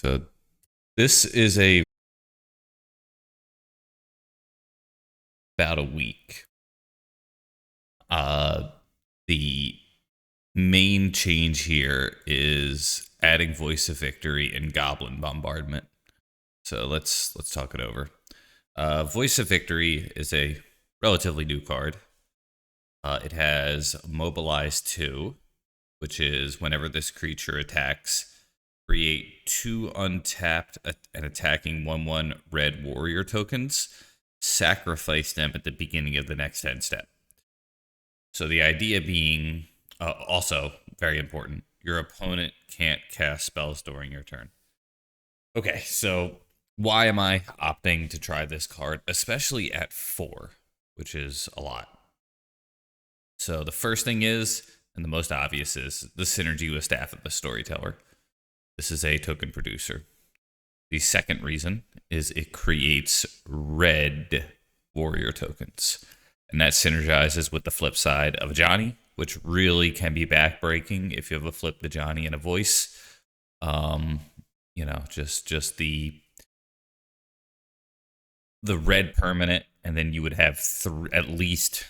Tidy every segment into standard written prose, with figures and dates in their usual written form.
So this is about a week. Uh, the main change here is adding Voice of Victory and Goblin Bombardment. So let's talk it over. Voice of Victory is a relatively new card. It has Mobilize 2, which is whenever this creature attacks, create 2 untapped and attacking 1/1 red warrior tokens, sacrifice them at the beginning of the next end step. So the idea being, also very important, your opponent can't cast spells during your turn. Okay, so why am I opting to try this card, especially at 4, which is a lot? So the first thing is, and the most obvious is, the synergy with Staff of the Storyteller. This is a token producer. The second reason is it creates red warrior tokens. And that synergizes with the flip side of Johnny, which really can be backbreaking if you have a flip the Johnny and a voice. Just the red permanent, and then you would have at least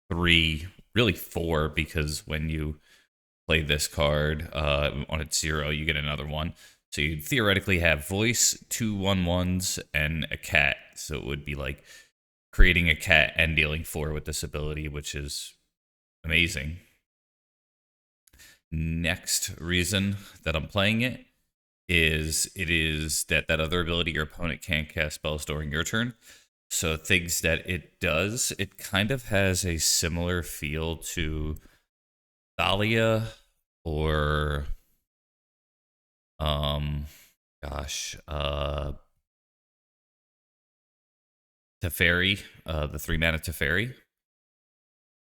3, really 4, because when you play this card on its 0, you get another one. So you theoretically have voice, 2 1/1s, and a cat. So it would be like creating a cat and dealing 4 with this ability, which is amazing. Next reason that I'm playing it is that other ability, your opponent can't cast spells during your turn. So things that it does, it kind of has a similar feel to Thalia or Teferi, the 3-mana Teferi.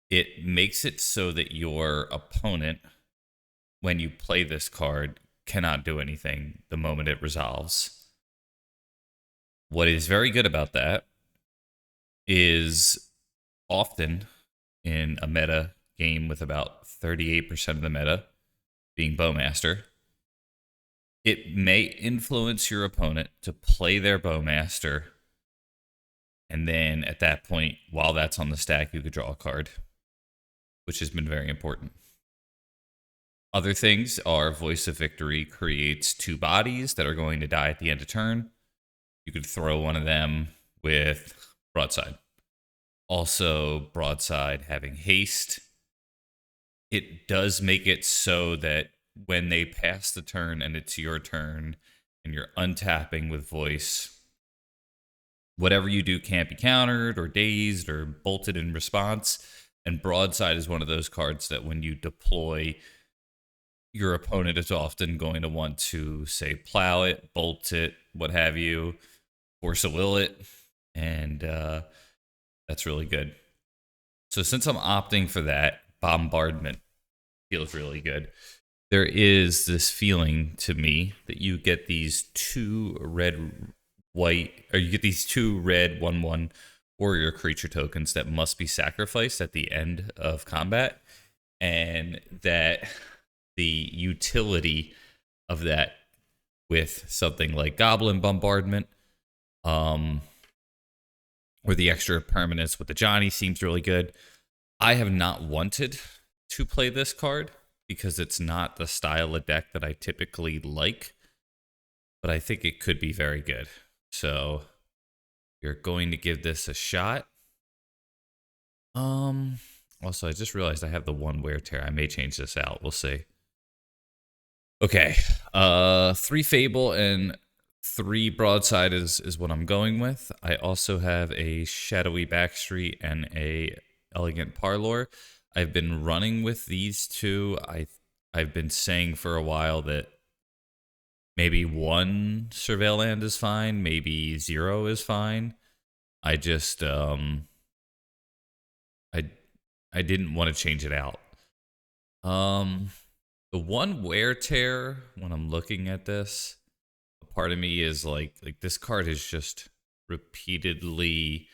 It makes it so that your opponent, when you play this card, cannot do anything the moment it resolves. What is very good about that is often in a meta game with about 38% of the meta being Bowmaster, it may influence your opponent to play their Bowmaster, and then at that point, while that's on the stack, you could draw a card, which has been very important. Other things are Voice of Victory creates 2 bodies that are going to die at the end of turn. You could throw one of them with Broadside. Also, Broadside having haste. It does make it so that when they pass the turn and it's your turn and you're untapping with Voice, whatever you do can't be countered or dazed or bolted in response. And Broadside is one of those cards that when you deploy, your opponent is often going to want to, say, plow it, bolt it, what have you, force a will it, and that's really good. So since I'm opting for that, Bombardment feels really good. There is this feeling to me that you get these 2 red 1/1 warrior creature tokens that must be sacrificed at the end of combat, and that the utility of that with something like Goblin Bombardment, or the extra permanence with the Johnny seems really good. I have not wanted to play this card because it's not the style of deck that I typically like, but I think it could be very good. So you're going to give this a shot. Also, I just realized I have the 1 wear tear. I may change this out. We'll see. Okay. 3 Fable and 3 Broadside is what I'm going with. I also have a Shadowy Backstreet and a Elegant Parlor. I've been running with these 2. I've been saying for a while that maybe 1 Surveil Land is fine, maybe 0 is fine. I just I didn't want to change it out. The 1 wear tear, when I'm looking at this, a part of me is like this card is just repeatedly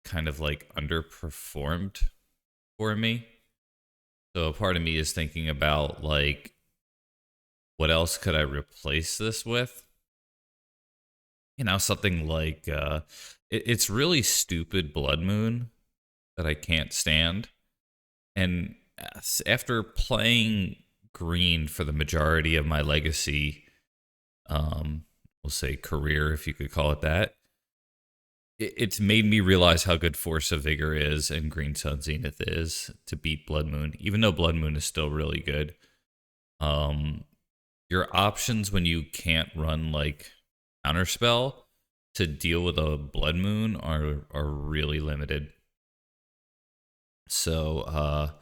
kind of like underperformed for me. So a part of me is thinking about like, what else could I replace this with? something like it's really stupid Blood Moon that I can't stand. And after playing green for the majority of my legacy, we'll say career, if you could call it that, it's made me realize how good Force of Vigor is and Green Sun Zenith is to beat Blood Moon, even though Blood Moon is still really good. Um, your options when you can't run like counterspell to deal with a Blood Moon are really limited. So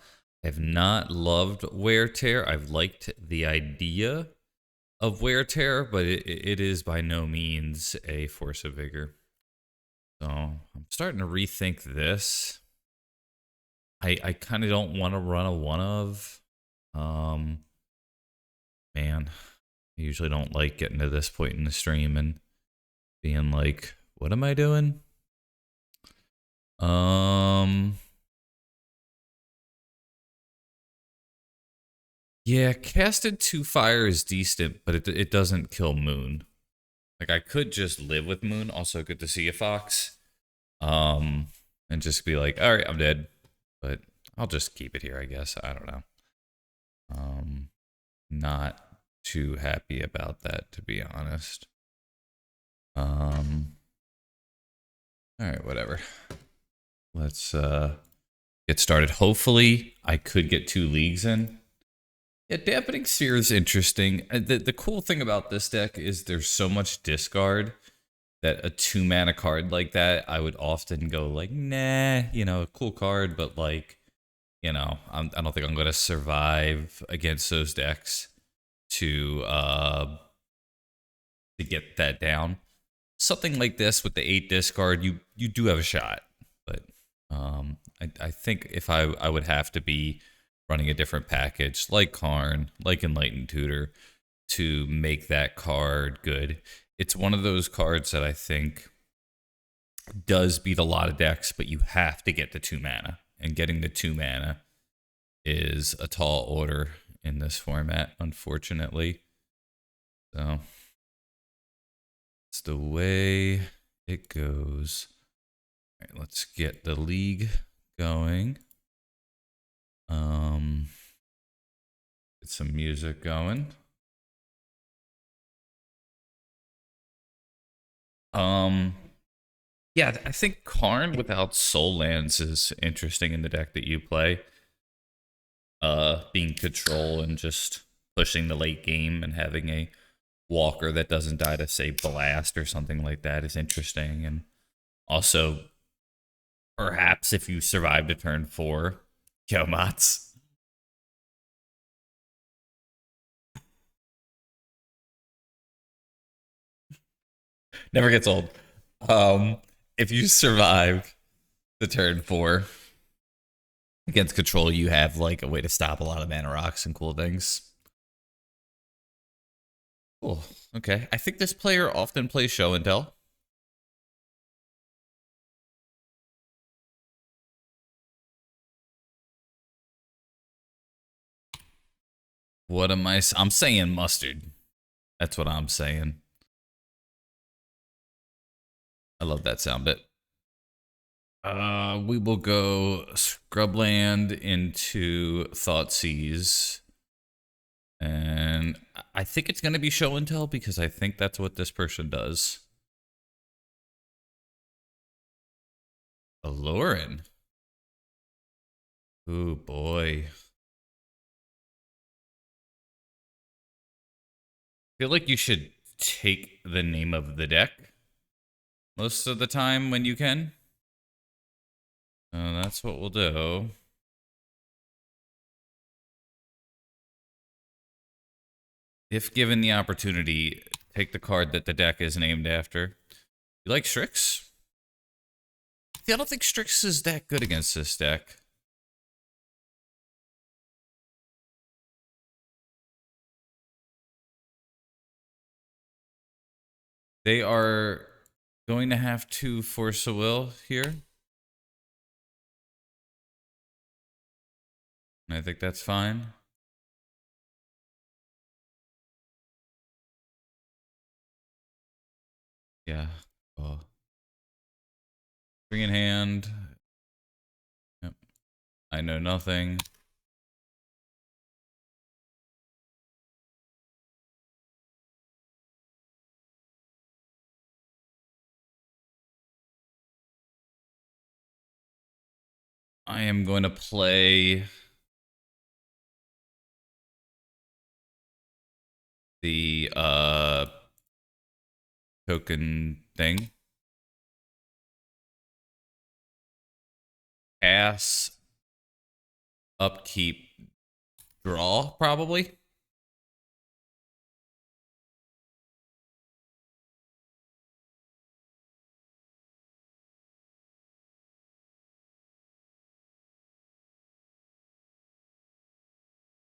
I've not loved Wear Tear. I've liked the idea of Wear Tear, but it is by no means a Force of Vigor. So I'm starting to rethink this. I kind of don't want to run a one of. Um, Man, I usually don't like getting to this point in the stream and being like, what am I doing? Yeah, casted 2 fire is decent, but it doesn't kill Moon. Like I could just live with Moon. Also, good to see you, Fox. And just be like, all right, I'm dead. But I'll just keep it here, I guess. I don't know. Not too happy about that, to be honest. All right, whatever. Let's get started. Hopefully, I could get 2 leagues in. Yeah, Dampening Sphere is interesting. The cool thing about this deck is there's so much discard that a 2-mana card like that, I would often go like, nah, a cool card, but like, I don't think I'm going to survive against those decks to get that down. Something like this with the 8 discard, you do have a shot, but I think if I would have to be running a different package like Karn, like Enlightened Tutor, to make that card good. It's one of those cards that I think does beat a lot of decks, but you have to get the 2 mana, and getting the 2 mana is a tall order in this format, unfortunately. So it's the way it goes. All right, let's get the league going. Get some music going. Yeah, I think Karn without Soul Lands is interesting in the deck that you play. Being control and just pushing the late game and having a walker that doesn't die to say blast or something like that is interesting. And also, perhaps if you survive to turn 4, Yomats. Never gets old. If you survive the turn 4 against control, you have like a way to stop a lot of mana rocks and cool things. Cool. Okay. I think this player often plays show and tell. What am I? I'm saying mustard. That's what I'm saying. I love that sound bit. We will go Scrubland into Thoughtseize. And I think it's going to be show and tell because I think that's what this person does. Alluren. Ooh, boy. I feel like you should take the name of the deck most of the time when you can. That's what we'll do. If given the opportunity, take the card that the deck is named after. You like Strix? See, I don't think Strix is that good against this deck. They are going to have to force a will here. And I think that's fine. Yeah. Ring in hand. Yep. I know nothing. I am going to play the token thing. Pass, upkeep, draw, probably.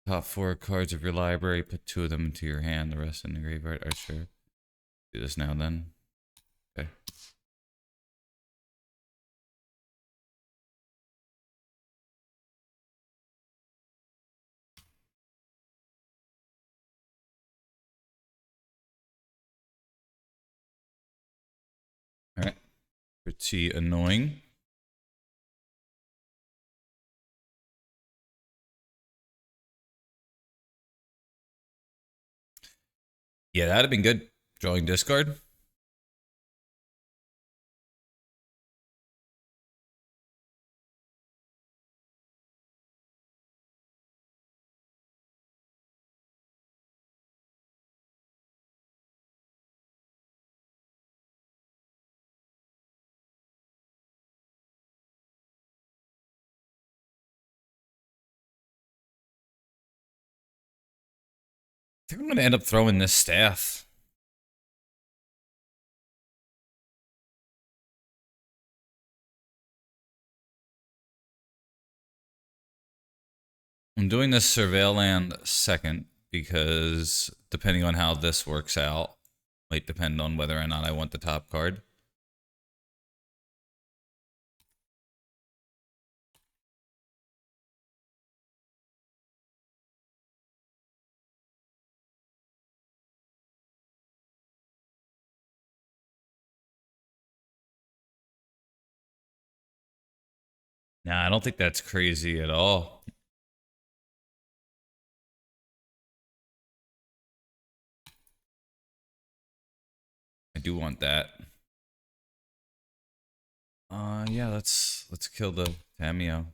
Top 4 cards of your library, put 2 of them into your hand, the rest in the graveyard. Oh, sure. Do this now then. Okay. Alright. Pretty annoying. Yeah, that'd have been good. Drawing discard. I think I'm gonna end up throwing this staff. I'm doing this Surveil land second because depending on how this works out, might depend on whether or not I want the top card. Nah, I don't think that's crazy at all. I do want that. Yeah, let's kill the Tameo.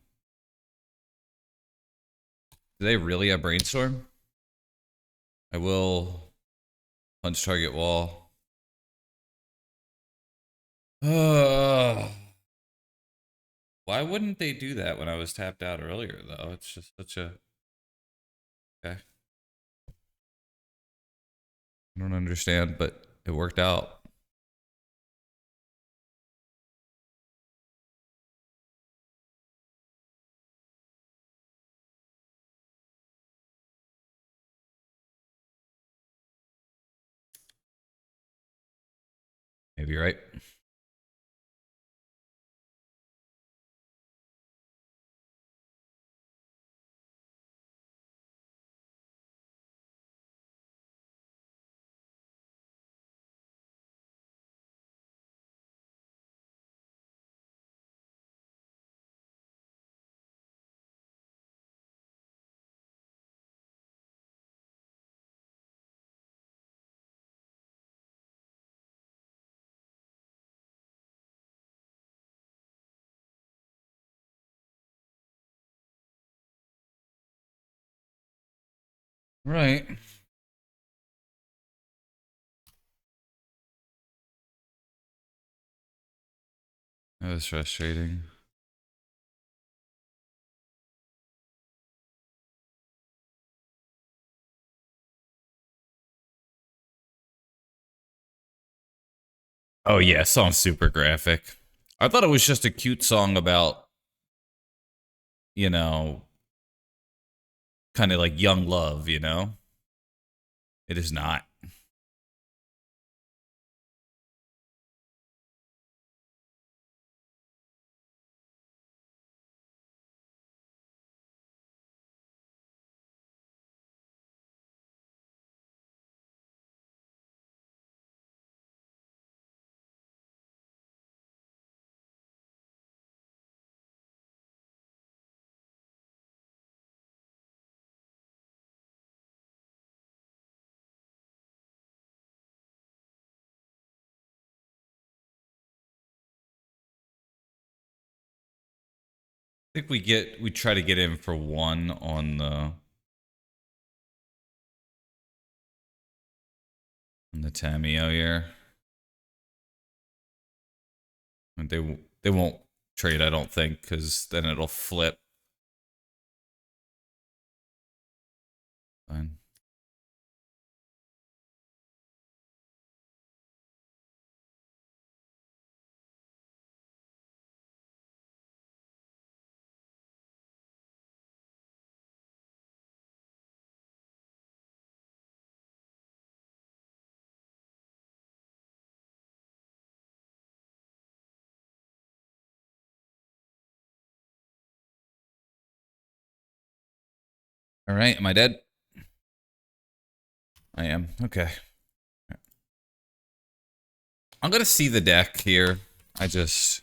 Do they really have Brainstorm? I will punch target wall. Why wouldn't they do that when I was tapped out earlier, though? It's just such a... Okay. I don't understand, but it worked out. Maybe you're right. Right. That was frustrating. Oh yeah, song's super graphic. I thought it was just a cute song about, you know, kind of like young love, you know? It is not. think we try to get in for one on the Tameo here. And they won't trade, I don't think, because then it'll flip. Fine. All right, am I dead? I am. Okay. I'm gonna see the deck here. I just...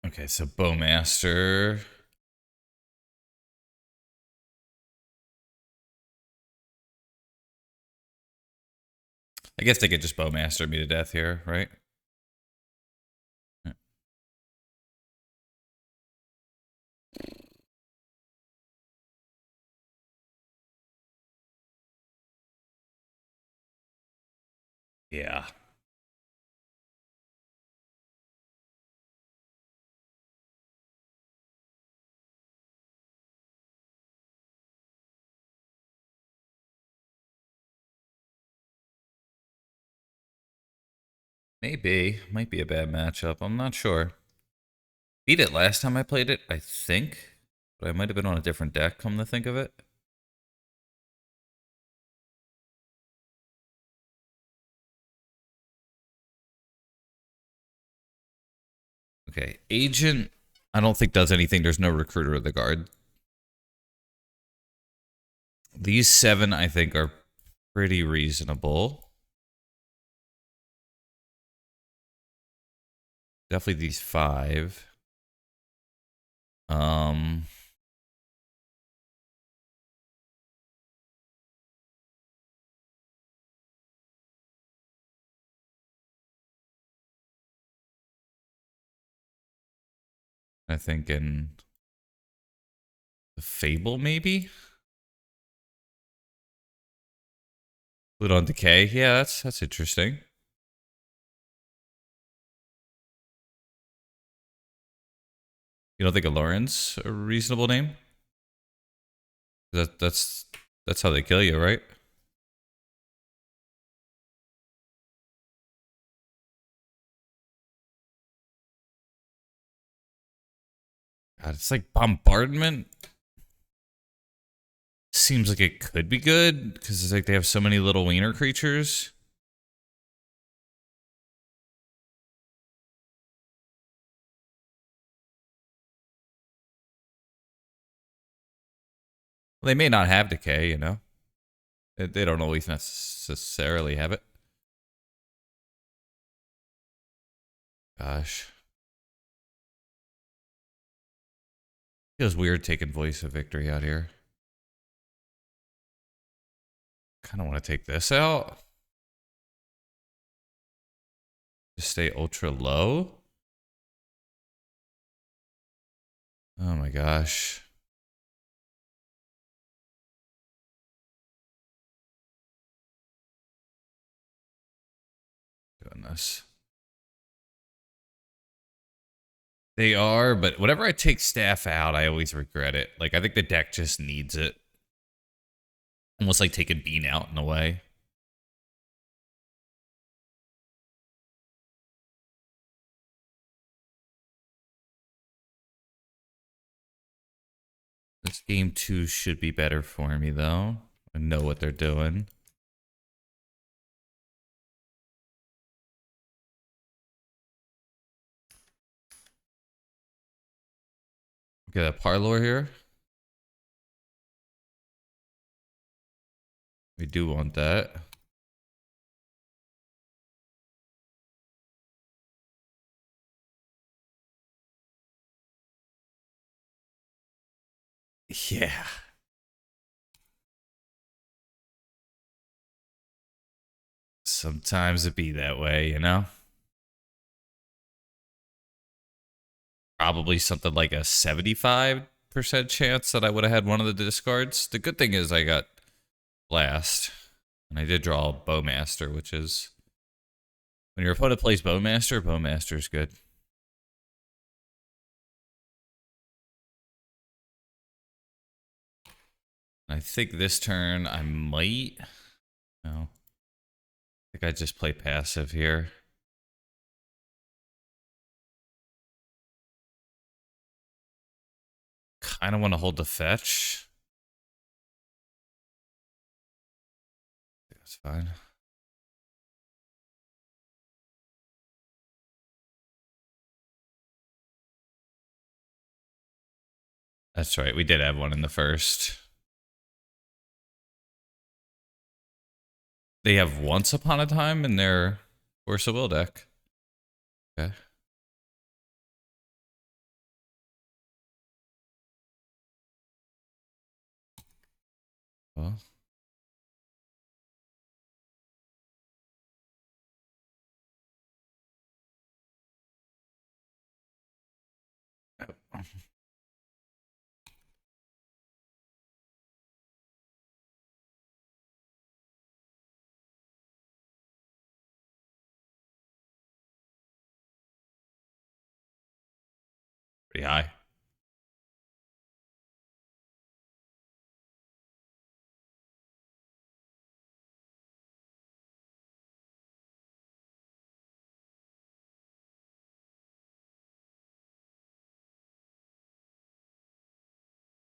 Okay, so Bowmaster. I guess they could just Bowmaster me to death here, right? Yeah. Maybe. Might be a bad matchup. I'm not sure. Beat it last time I played it, I think. But I might have been on a different deck, come to think of it. Okay, Agent, I don't think does anything. There's no Recruiter of the Guard. These 7, I think, are pretty reasonable. Definitely these 5. I think in the Fable, maybe? Put on Decay. Yeah, that's interesting. You don't think Alluren's a reasonable name? That's how they kill you, right? God, it's like Bombardment. Seems like it could be good because it's like they have so many little wiener creatures. Well, they may not have Decay, you know. They don't always necessarily have it. Gosh. Feels weird taking Voice of Victory out here. Kind of want to take this out. Just stay ultra low. Oh my gosh. Doing this. They are, but whenever I take Staff out, I always regret it. Like, I think the deck just needs it. Almost like taking Bean out in a way. This game 2 should be better for me, though. I know what they're doing. Get a Parlor here. We do want that. Yeah. Sometimes it be that way, you know? Probably something like a 75% chance that I would have had one of the discards. The good thing is I got blast. And I did draw Bowmaster, which is... When your opponent plays Bowmaster, Bowmaster is good. I think this turn I might... No. I think I just play passive here. Kind of want to hold the fetch. That's fine. That's right. We did have one in the first. They have Once Upon a Time in their Force of Will deck. Okay. Well. Pretty high.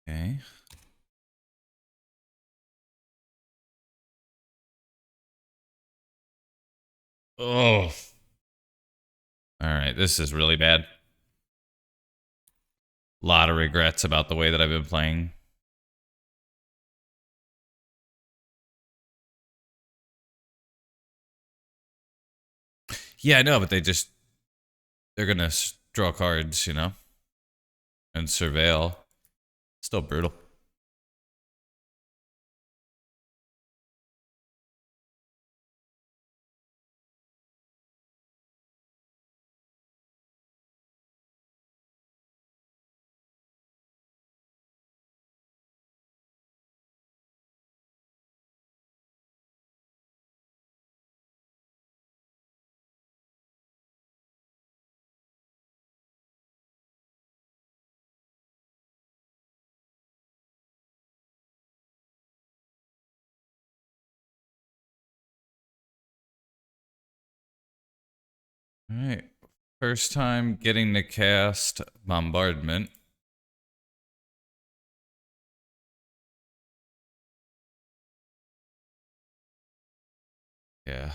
Okay. Oh. All right. This is really bad. A lot of regrets about the way that I've been playing. Yeah, I know, but they're going to draw cards, you know, and surveil. Still brutal. All right. First time getting to cast Bombardment. Yeah.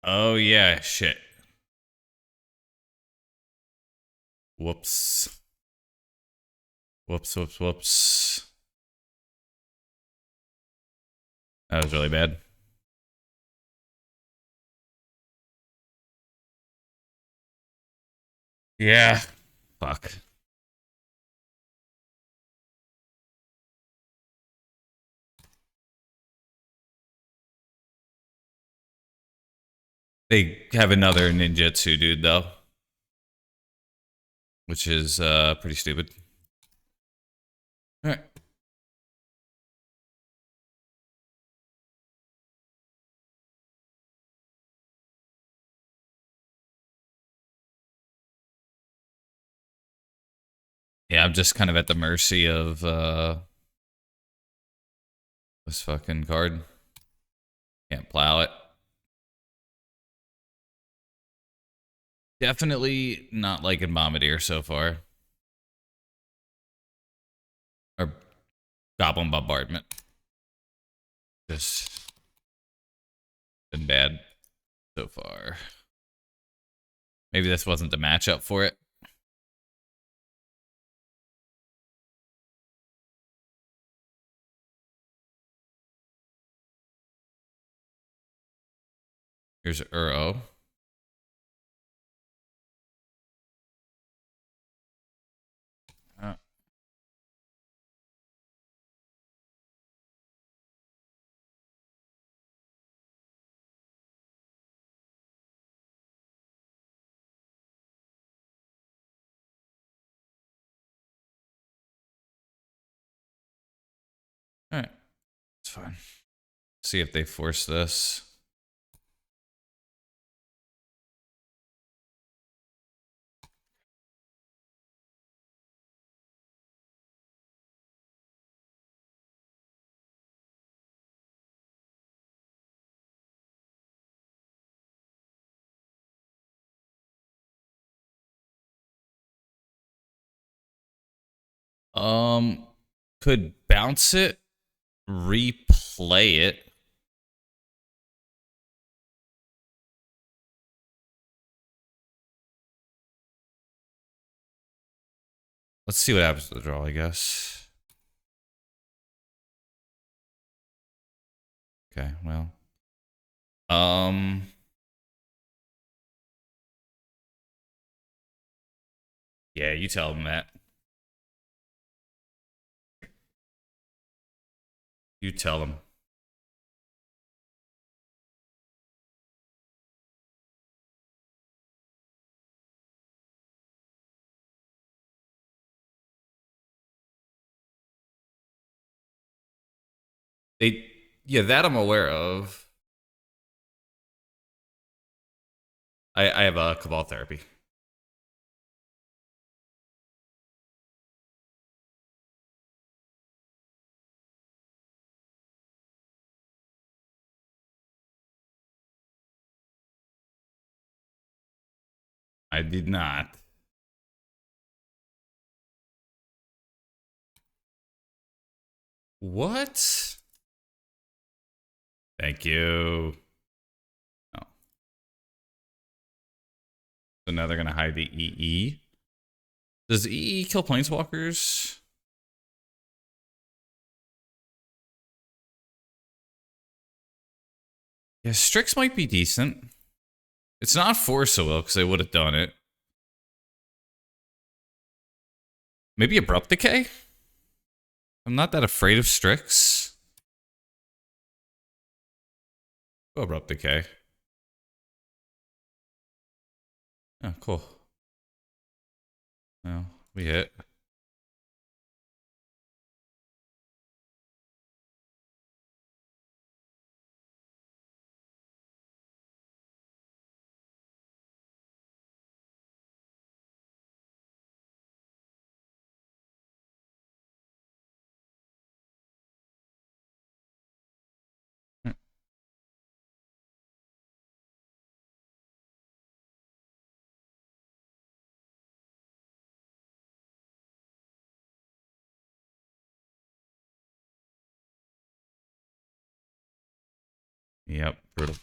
Oh, yeah. Shit. Whoops. Whoops, whoops, whoops. That was really bad. Yeah. Fuck. They have another ninjutsu dude, though. Which is pretty stupid. All right. Yeah, I'm just kind of at the mercy of this fucking card. Can't plow it. Definitely not liking Bombardier so far. Or Goblin Bombardment. Just been bad so far. Maybe this wasn't the matchup for it. Here's Uro. fine. See if they force this. Could bounce it, replay it. Let's see what happens to the draw, I guess. Okay, well. Yeah, you tell him, Matt. You tell him. Yeah, that I'm aware of. I have a Cabal Therapy. I did not. What? Thank you. Oh. So now they're going to hide the EE. Does EE kill planeswalkers? Yeah, Strix might be decent. It's not Force so well because they would have done it. Maybe Abrupt Decay? I'm not that afraid of Strix. Oh, Abrupt Decay. Oh, cool. Well, we hit. Yep, brutal.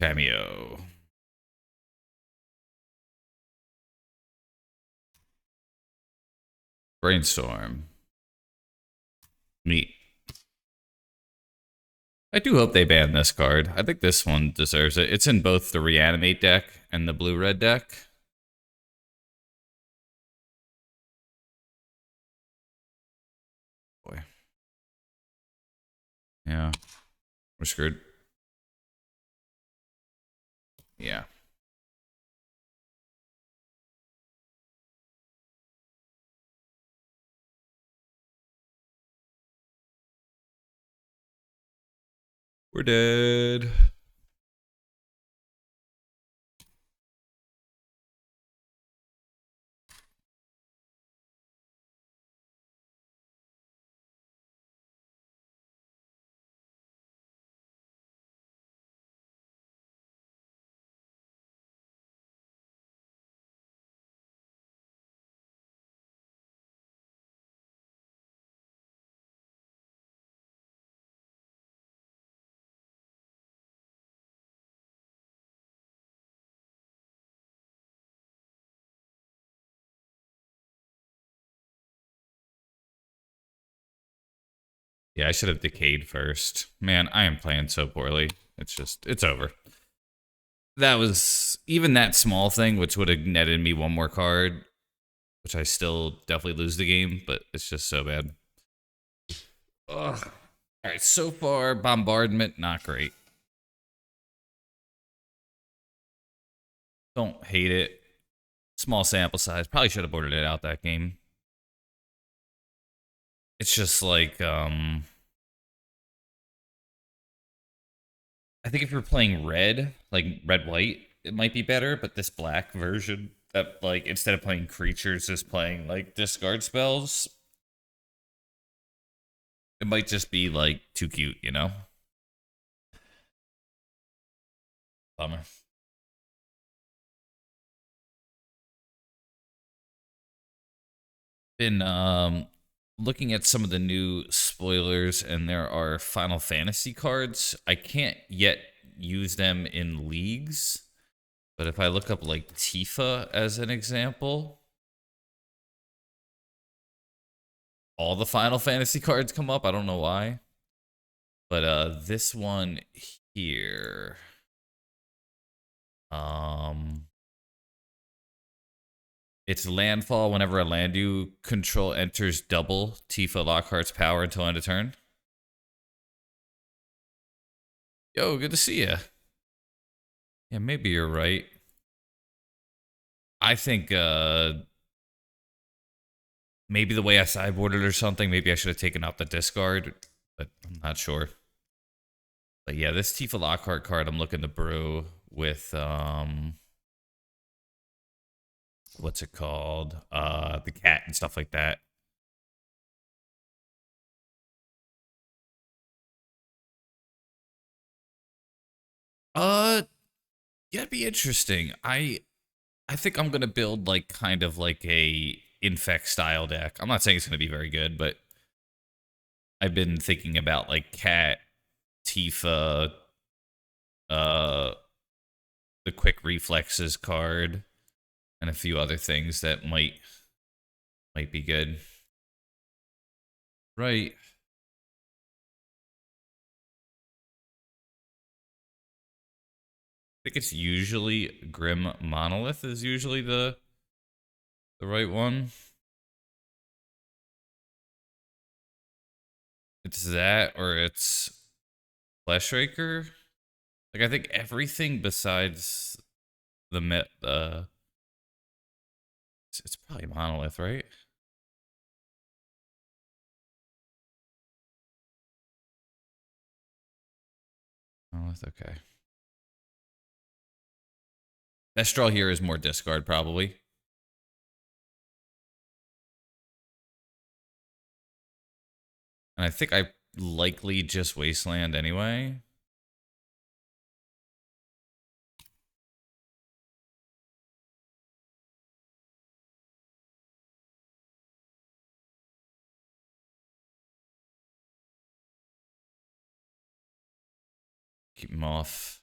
Cameo. Brainstorm. Neat. I do hope they ban this card. I think this one deserves it. It's in both the Reanimate deck and the blue-red deck. Boy. Yeah. We're screwed. Yeah. We're dead. Yeah, I should have decayed first. Man, I am playing so poorly. It's over. That was, even that small thing, which would have netted me one more card, which I still definitely lose the game, but it's just so bad. Ugh. All right, so far, Bombardment, not great. Don't hate it. Small sample size. Probably should have ordered it out that game. It's just like, I think if you're playing red, like red white, it might be better. But this black version, that like instead of playing creatures, is playing like discard spells. It might just be like too cute, you know? Bummer. Been looking at some of the new spoilers, and there are Final Fantasy cards. I can't yet use them in leagues, but if I look up like Tifa as an example, all the Final Fantasy cards come up. I don't know why. But this one here, um it's landfall whenever a land you control enters double Tifa Lockhart's power until end of turn. Yo, good to see ya. Yeah, maybe you're right. I think maybe the way I sideboarded or something, maybe I should have taken out the discard, but I'm not sure. But yeah, this Tifa Lockhart card I'm looking to brew with what's it called? The cat and stuff like that. Yeah, it'd be interesting. I think I'm gonna build like kind of like a infect style deck. I'm not saying it's gonna be very good, but I've been thinking about like cat, Tifa, uh the quick reflexes card, and a few other things that might be good. Right. I think it's usually Grim Monolith is usually the right one. It's that or it's Fleshraker. Like I think everything besides the it's probably Monolith, right? Monolith, okay. Best draw here is more discard, probably. And I think I likely just Wasteland anyway. Keep him off.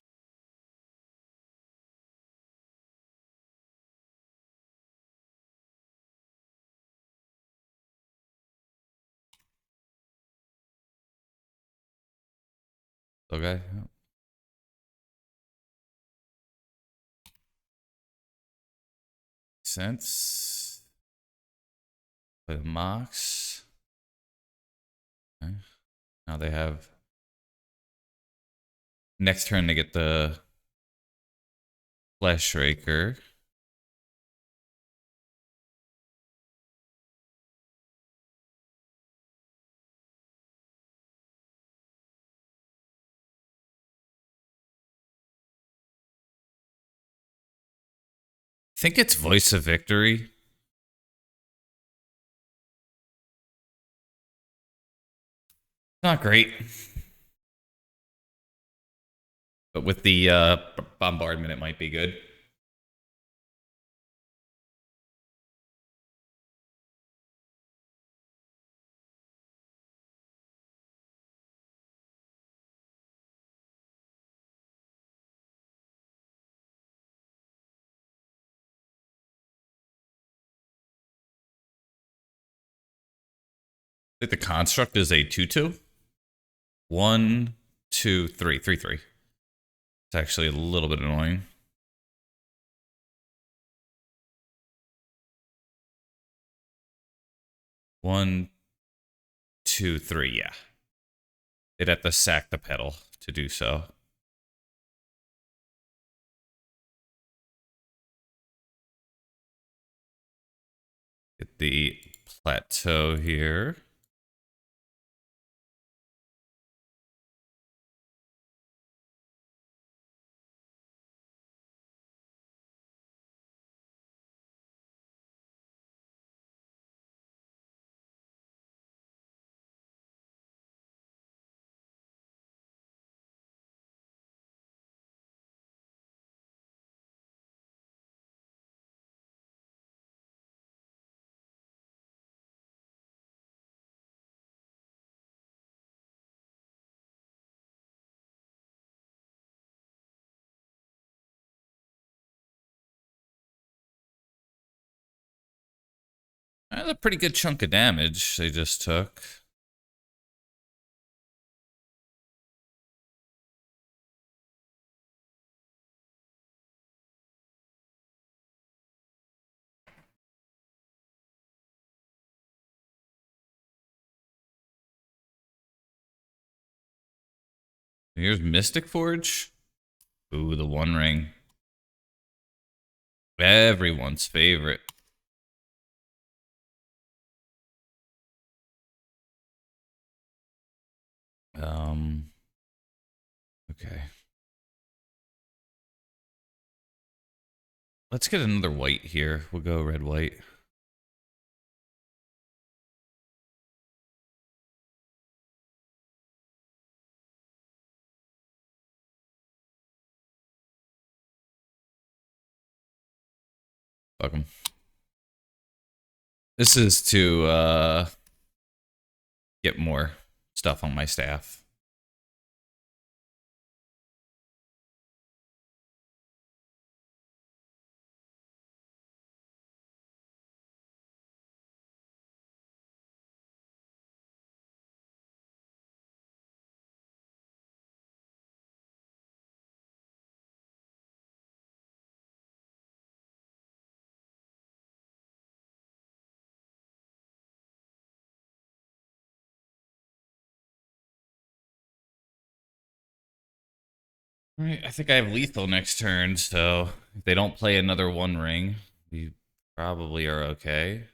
Okay. Sense. Play the Mox. Okay. Now they have next turn to get the Fleshraker. I think it's Voice of Victory. Not great. But with the bombardment, it might be good. I think the construct is a 2/2. 1, 2, 3, 3, 3. It's actually a little bit annoying. One, two, three. Yeah. They'd have to sack the pedal to do so. Get the plateau here. That's a pretty good chunk of damage they just took. Here's Mystic Forge. Ooh, the One Ring. Everyone's favorite. Okay. Let's get another white here. We'll go red, white. Fuck them. This is to get more stuff on my staff. All right, I think I have lethal next turn, so if they don't play another One Ring, we probably are okay.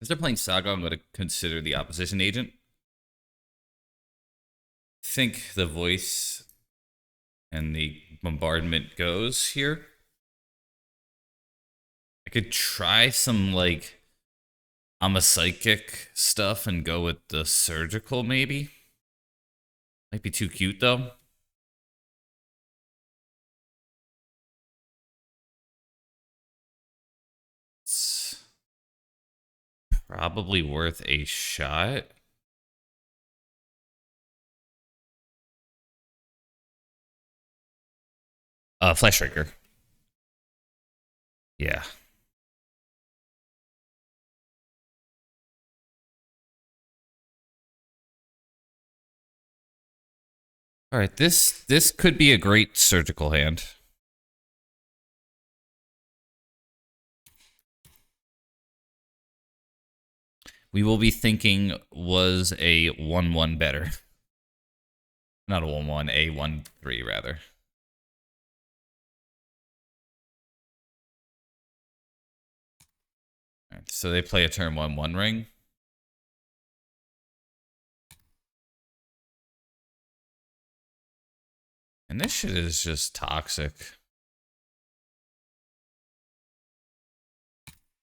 If they're playing Saga, I'm going to consider the opposition agent. I think the voice and the bombardment goes here. I could try some, like, I'm a psychic stuff and go with the surgical, maybe. Might be too cute, though. It's probably worth a shot. Flash Striker. Yeah. All right, this could be a great surgical hand. We will be thinking, was a 1-1 better? Not a 1-1, a 1-3 rather. All right, so they play a turn 1-1 ring. And this shit is just toxic.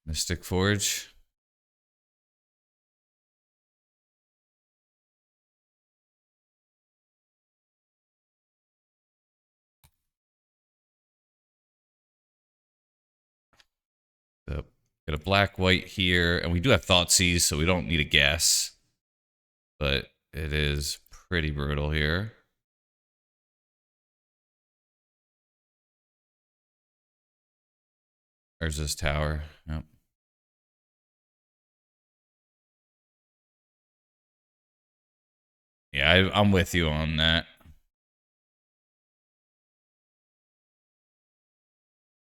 Mystic Forge. Yep. Got a black white here, and we do have Thoughtseize, so we don't need a guess. But it is pretty brutal here. There's this tower. Yep. Yeah, I'm with you on that.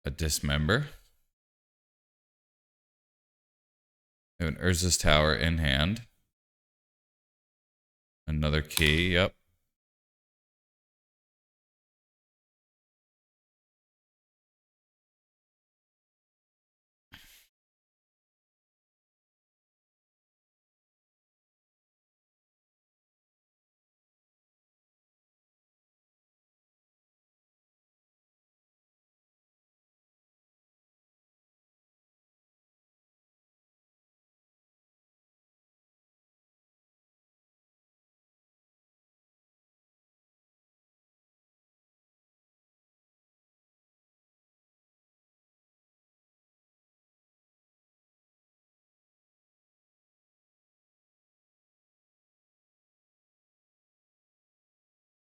A Dismember. We have an Urza's Tower in hand. Another key, yep.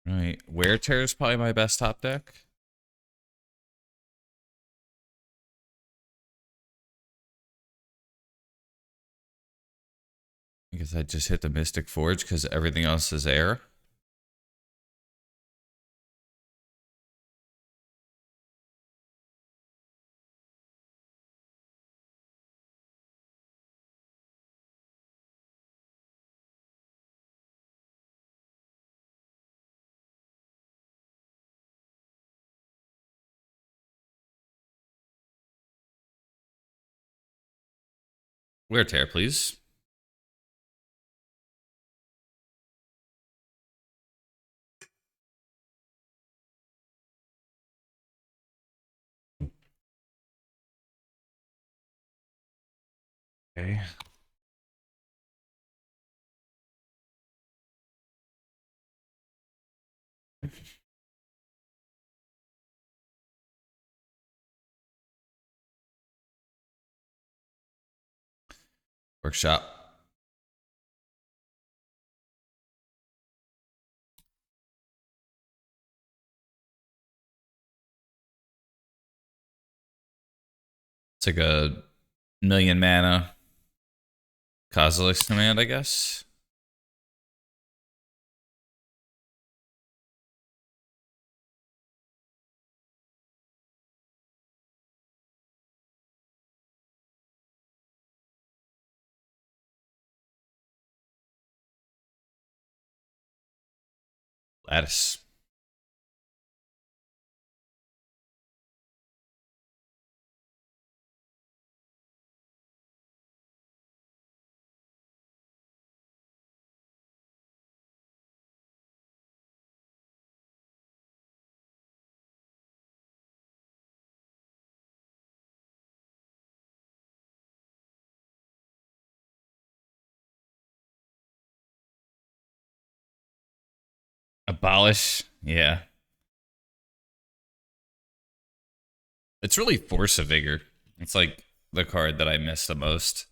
Right. Wear Tear is probably my best top deck. I guess I just hit the Mystic Forge because everything else is air. Wear Tear, please. Okay. Workshop. It's like a million mana Kozilek's Command, I guess. Lattice. Abolish. Yeah. It's really Force of Vigor. It's like the card that I miss the most.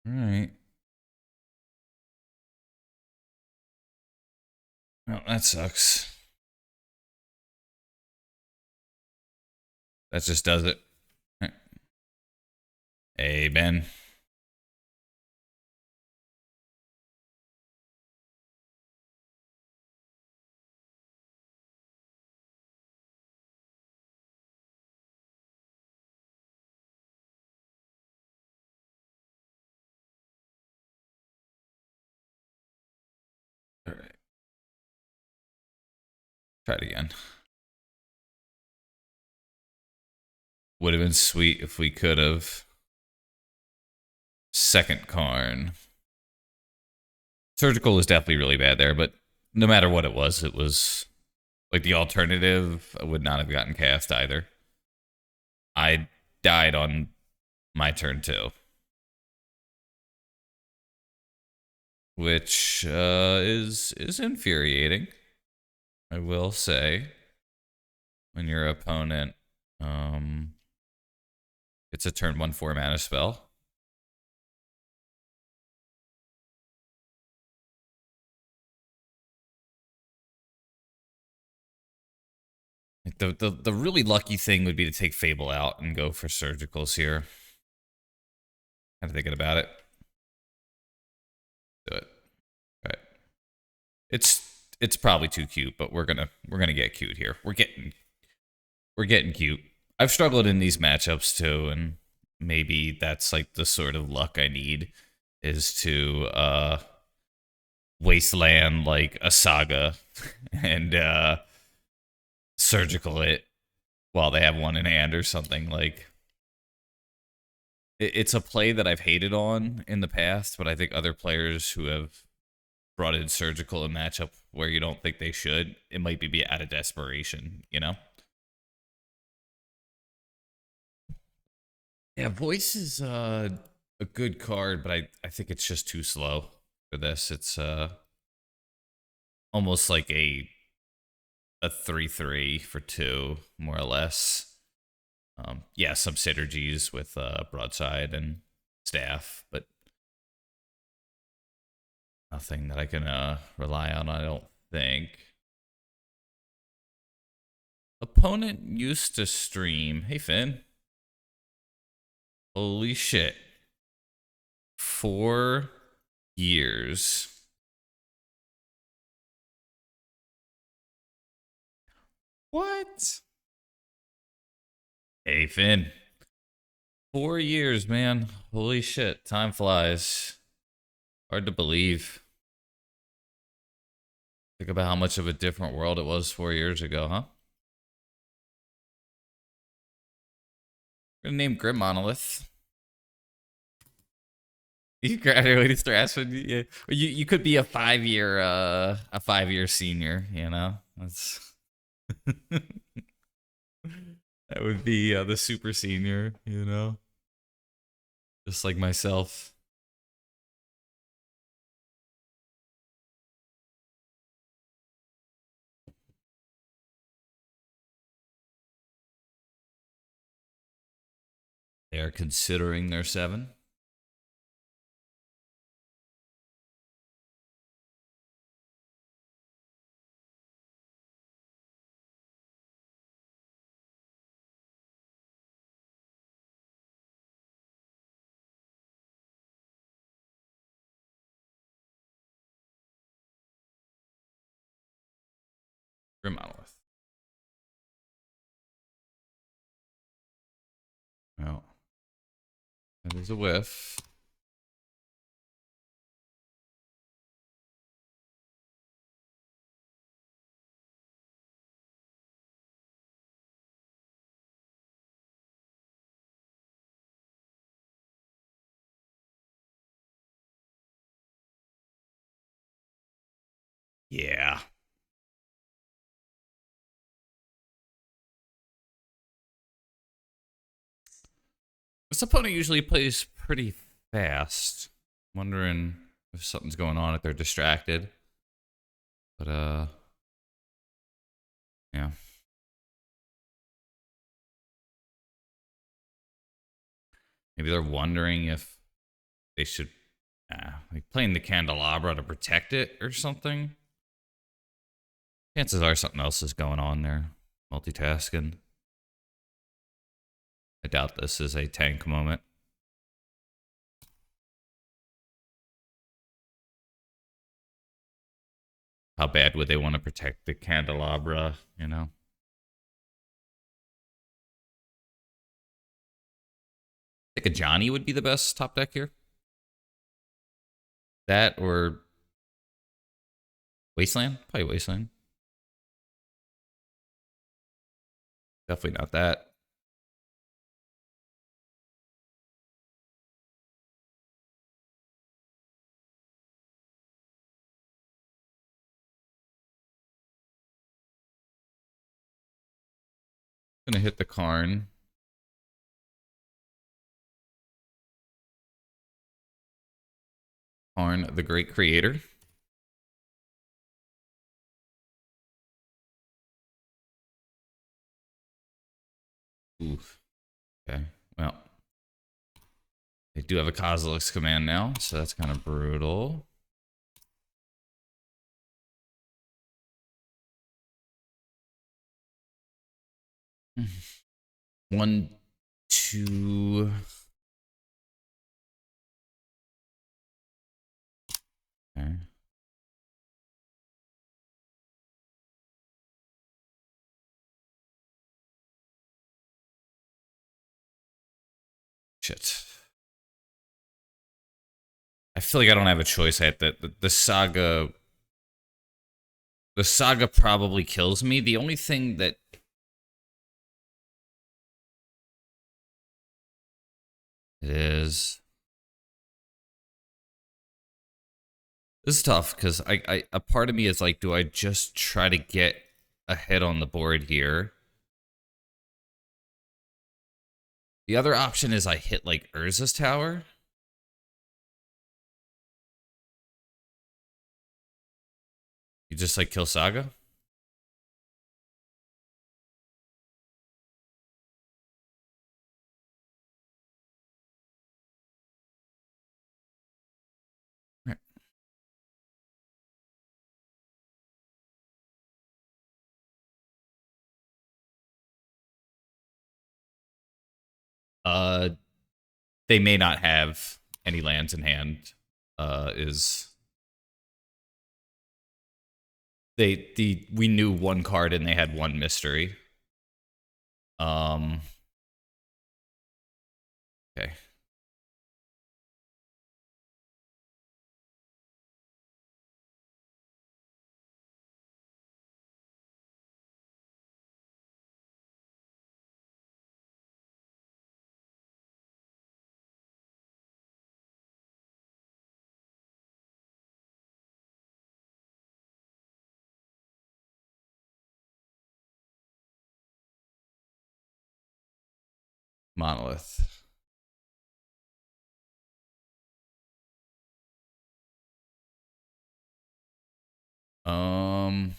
All right. Well, that sucks. That just does it. Hey, Ben. All right. Try it again. Would have been sweet if we could have. Second Karn. Surgical was definitely really bad there, but no matter what it was like the alternative would not have gotten cast either. I died on my turn too, which is infuriating. I will say, when your opponent it's a turn 1/4 mana spell. The really lucky thing would be to take Fable out and go for Surgicals here. Kind of thinking about it. Do it. All right. It's probably too cute, but we're gonna get cute here. We're getting cute. I've struggled in these matchups too, and maybe that's like the sort of luck I need is to wasteland like a saga and surgical it while they have one in hand or something. Like it's a play that I've hated on in the past, but I think other players who have brought in surgical in matchup where you don't think they should, it might be out of desperation, you know? Yeah, voice is a good card, but I think it's just too slow for this. It's almost like a 3/3 for 2, more or less. Yeah, some synergies with broadside and staff, but nothing that I can rely on, I don't think. Opponent used to stream. Hey, Finn. Holy shit. 4 years. What? Hey, Finn. 4 years, man. Holy shit. Time flies. Hard to believe. Think about how much of a different world it was 4 years ago, huh? We're gonna name Grim Monolith. You graduated Strasford. Yeah. You could be a 5-year senior, you know? That's that would be the super senior, you know? Just like myself. They are considering their 7. Grim Monolith. Well, that is a whiff. Yeah. This opponent usually plays pretty fast. Wondering if something's going on, if they're distracted. But yeah. Maybe they're wondering if they should like playing the candelabra to protect it or something. Chances are something else is going on there. Multitasking. I doubt this is a tank moment. How bad would they want to protect the candelabra, you know? I think a Johnny would be the best top deck here. That or Wasteland? Probably Wasteland. Definitely not that. Gonna hit the Karn. Karn, the great creator. Oof. Okay. Well, they do have a Kozilek's command now, so that's kind of brutal. One, two. Okay. Shit. I feel like I don't have a choice. I have the saga. The saga probably kills me. The only thing that it is. This is tough because a part of me is like, do I just try to get ahead on the board here? The other option is I hit like Urza's tower. You just like kill Saga? Right. Uh, they may not have any lands in hand. Is we knew one card and they had one mystery. Okay. Monolith. Um,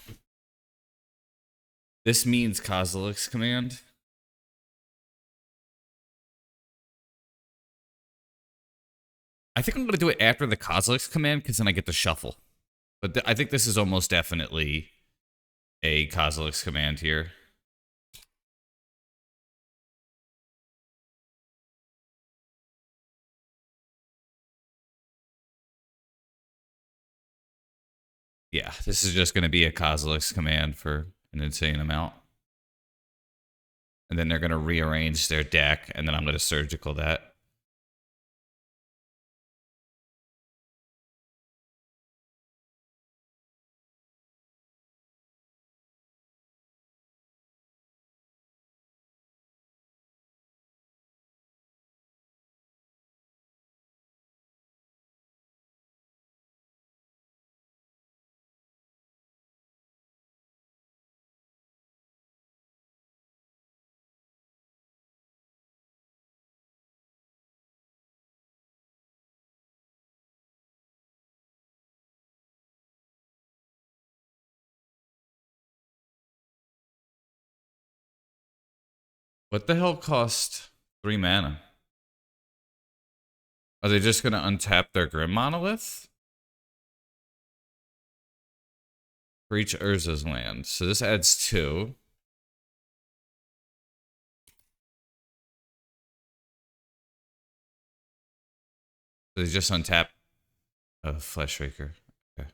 this means Kozilek's command. I think I'm gonna do it after the Kozilek's command because then I get to shuffle. But I think this is almost definitely a Kozilek's command here. Yeah, this is just going to be a Kozilek's command for an insane amount. And then they're going to rearrange their deck, and then I'm going to surgical that. What the hell cost 3 mana? Are they just going to untap their Grim Monolith? For each Urza's land. So this adds 2. So they just untap a Fleshraker. Okay.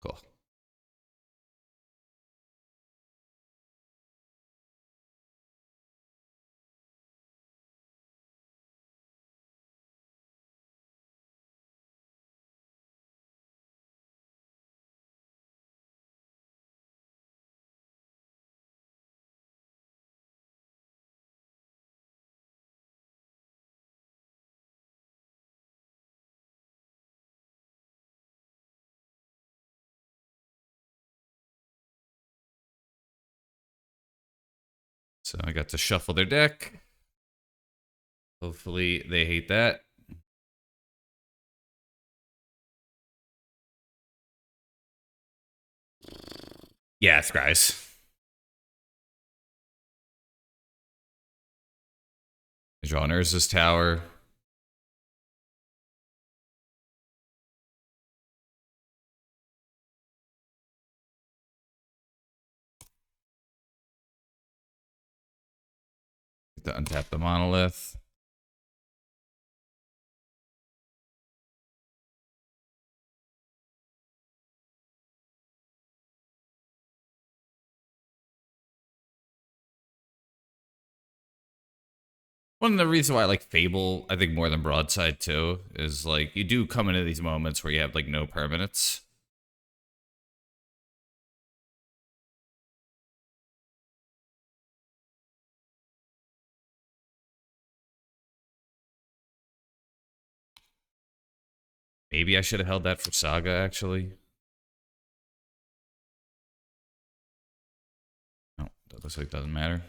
Cool. So I got to shuffle their deck. Hopefully they hate that. Yes, guys. I draw an Urza's Tower. To untap the Monolith. One of the reasons why I like Fable, I think more than Broadside too, is like you do come into these moments where you have like no permanents. Maybe I should have held that for Saga, actually. No, that looks like it doesn't matter.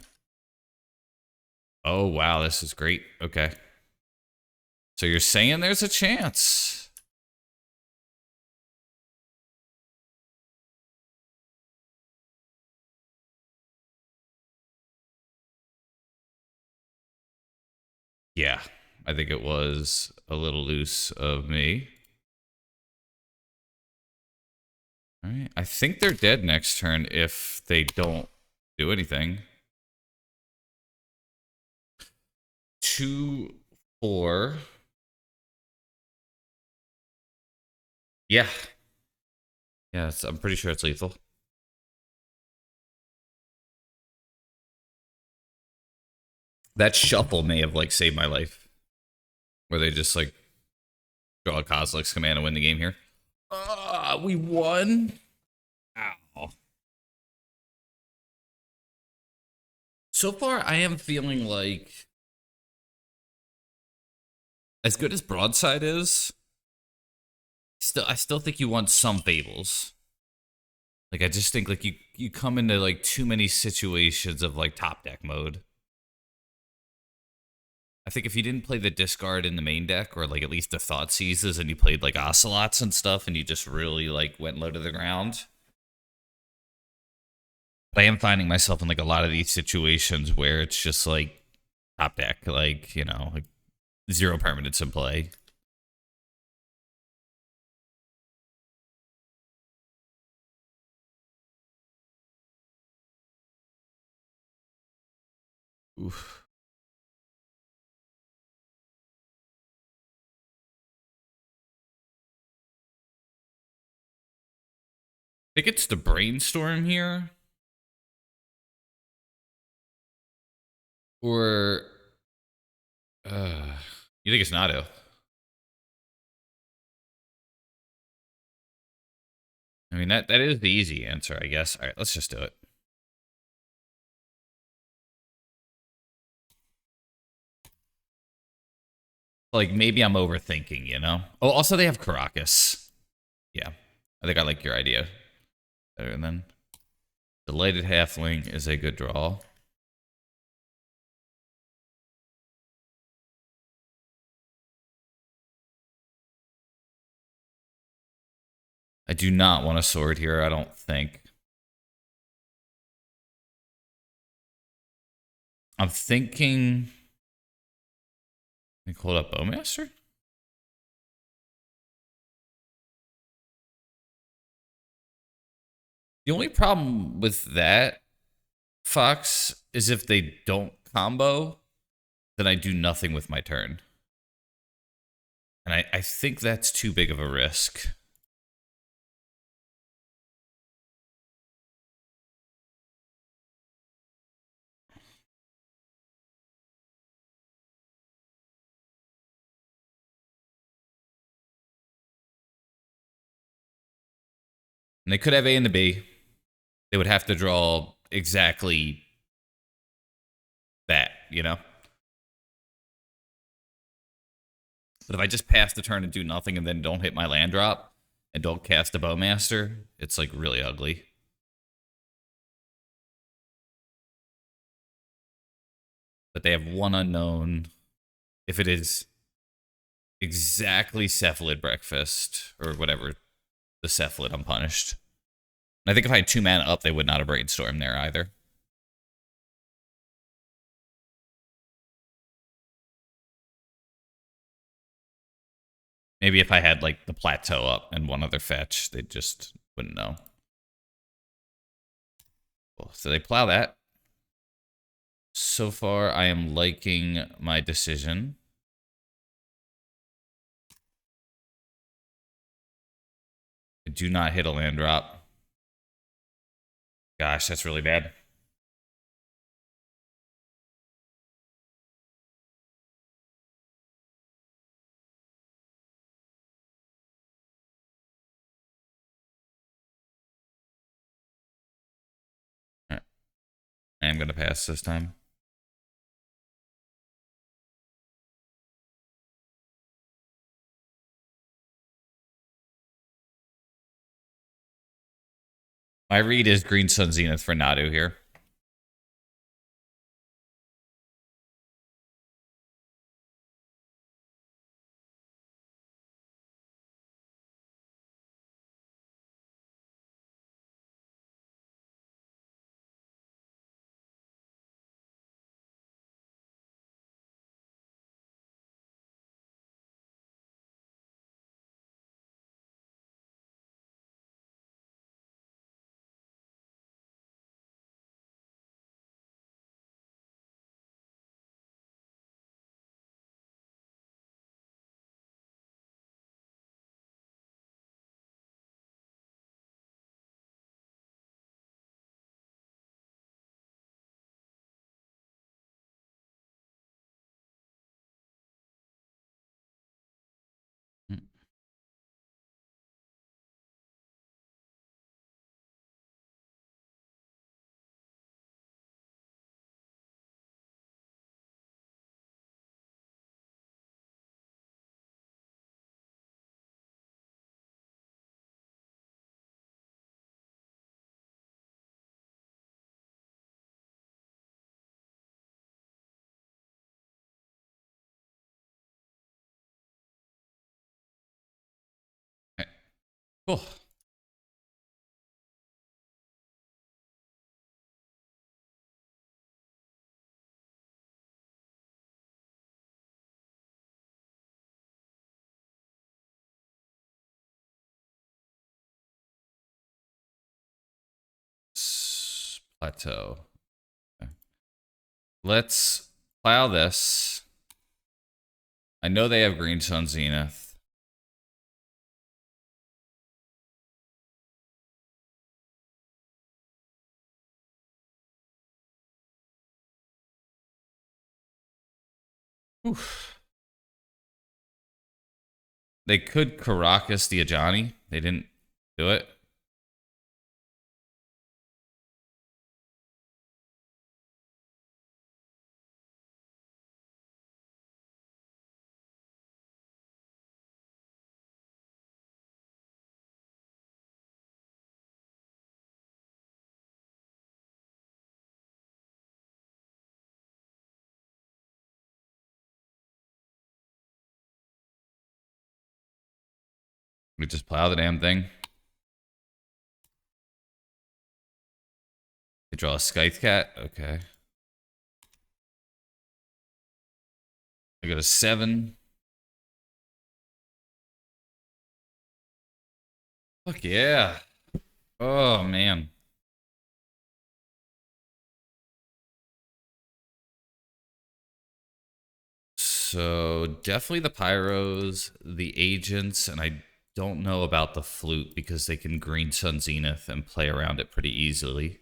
Oh, wow, this is great. Okay. So you're saying there's a chance. Yeah, I think it was a little loose of me. All right, I think they're dead next turn if they don't do anything. 2, 4. Yeah. Yeah, I'm pretty sure it's lethal. That shuffle may have like saved my life. Where they just like draw a Kozilek's command and win the game here. We won. Ow. So far, I am feeling like as good as Broadside is, I still think you want some Fables. Like I just think like you come into like too many situations of like top deck mode. I think if you didn't play the discard in the main deck, or like at least the thought seizes, and you played like Ocelots and stuff, and you just really like went low to the ground. I am finding myself in like a lot of these situations where it's just like top deck, like, you know, like 0 permanents in play. Oof. I think it's the brainstorm here. Or you think it's Nadu? I mean that is the easy answer, I guess. All right, let's just do it. Like maybe I'm overthinking, you know? Oh, also they have Caracas. Yeah. I think I like your idea better than Delighted Halfling is a good draw. I do not want a sword here, I don't think. I'm thinking. Like, hold up, Bowmaster? The only problem with that, Fox, is if they don't combo, then I do nothing with my turn. And I think that's too big of a risk. And they could have A and the B. They would have to draw exactly that, you know? But if I just pass the turn and do nothing and then don't hit my land drop and don't cast a Bowmaster, it's like really ugly. but they have one unknown. If it is exactly Cephalid Breakfast, or whatever, the Cephalid, I'm punished. And I think if I had 2 mana up, they would not have Brainstorm there either. Maybe if I had, like, the Plateau up and one other fetch, they just wouldn't know. Cool. So they plow that. So far, I am liking my decision. I do not hit a land drop. Gosh, that's really bad. All right. I am going to pass this time. My read is Green Sun Zenith for Nadu here. Okay. Cool. Plateau. Okay. Let's plow this. I know they have Green Sun Zenith. Oof. They could Caracas the Ajani. They didn't do it. We just plow the damn thing. They draw a Scythe Cat. Okay. I go to 7. Fuck yeah. Oh, man. So definitely the Pyros, the Agents, and I don't know about the Flute because they can Green Sun Zenith and play around it pretty easily.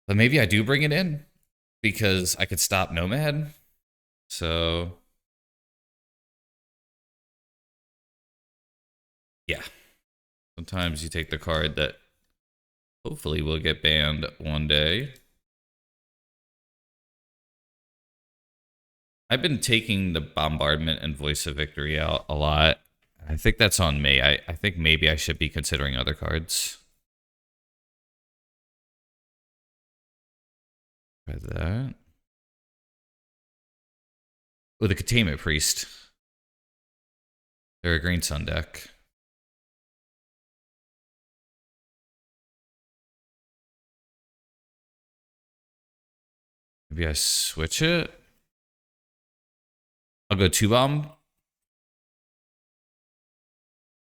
But maybe I do bring it in because I could stop Nomad. So yeah. Sometimes you take the card that hopefully will get banned one day. I've been taking the Bombardment and Voice of Victory out a lot. I think that's on me. I think maybe I should be considering other cards. Try that. With a Containment Priest. They're a Green Sun deck. Maybe I switch it. I'll go 2-bomb.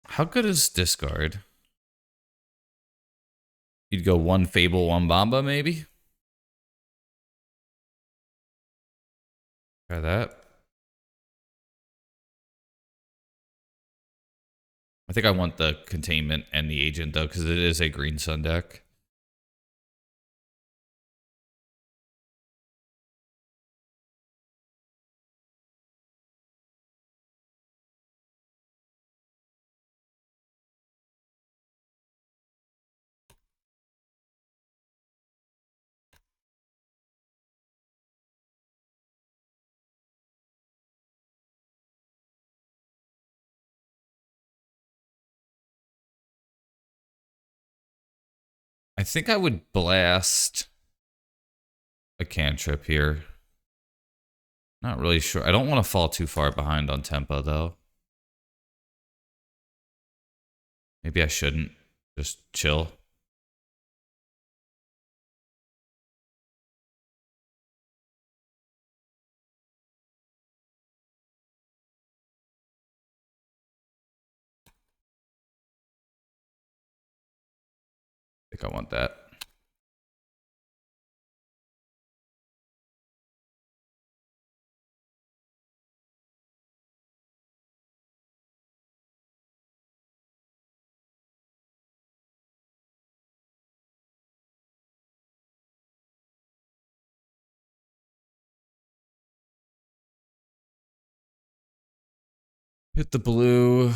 How good is discard? You'd go 1 Fable, 1 Bomba, maybe? Try that. I think I want the Containment and the Agent, though, because it is a Green Sun deck. I think I would blast a cantrip here. Not really sure. I don't want to fall too far behind on tempo, though. Maybe I shouldn't. Just chill. I think I want that. Hit the blue.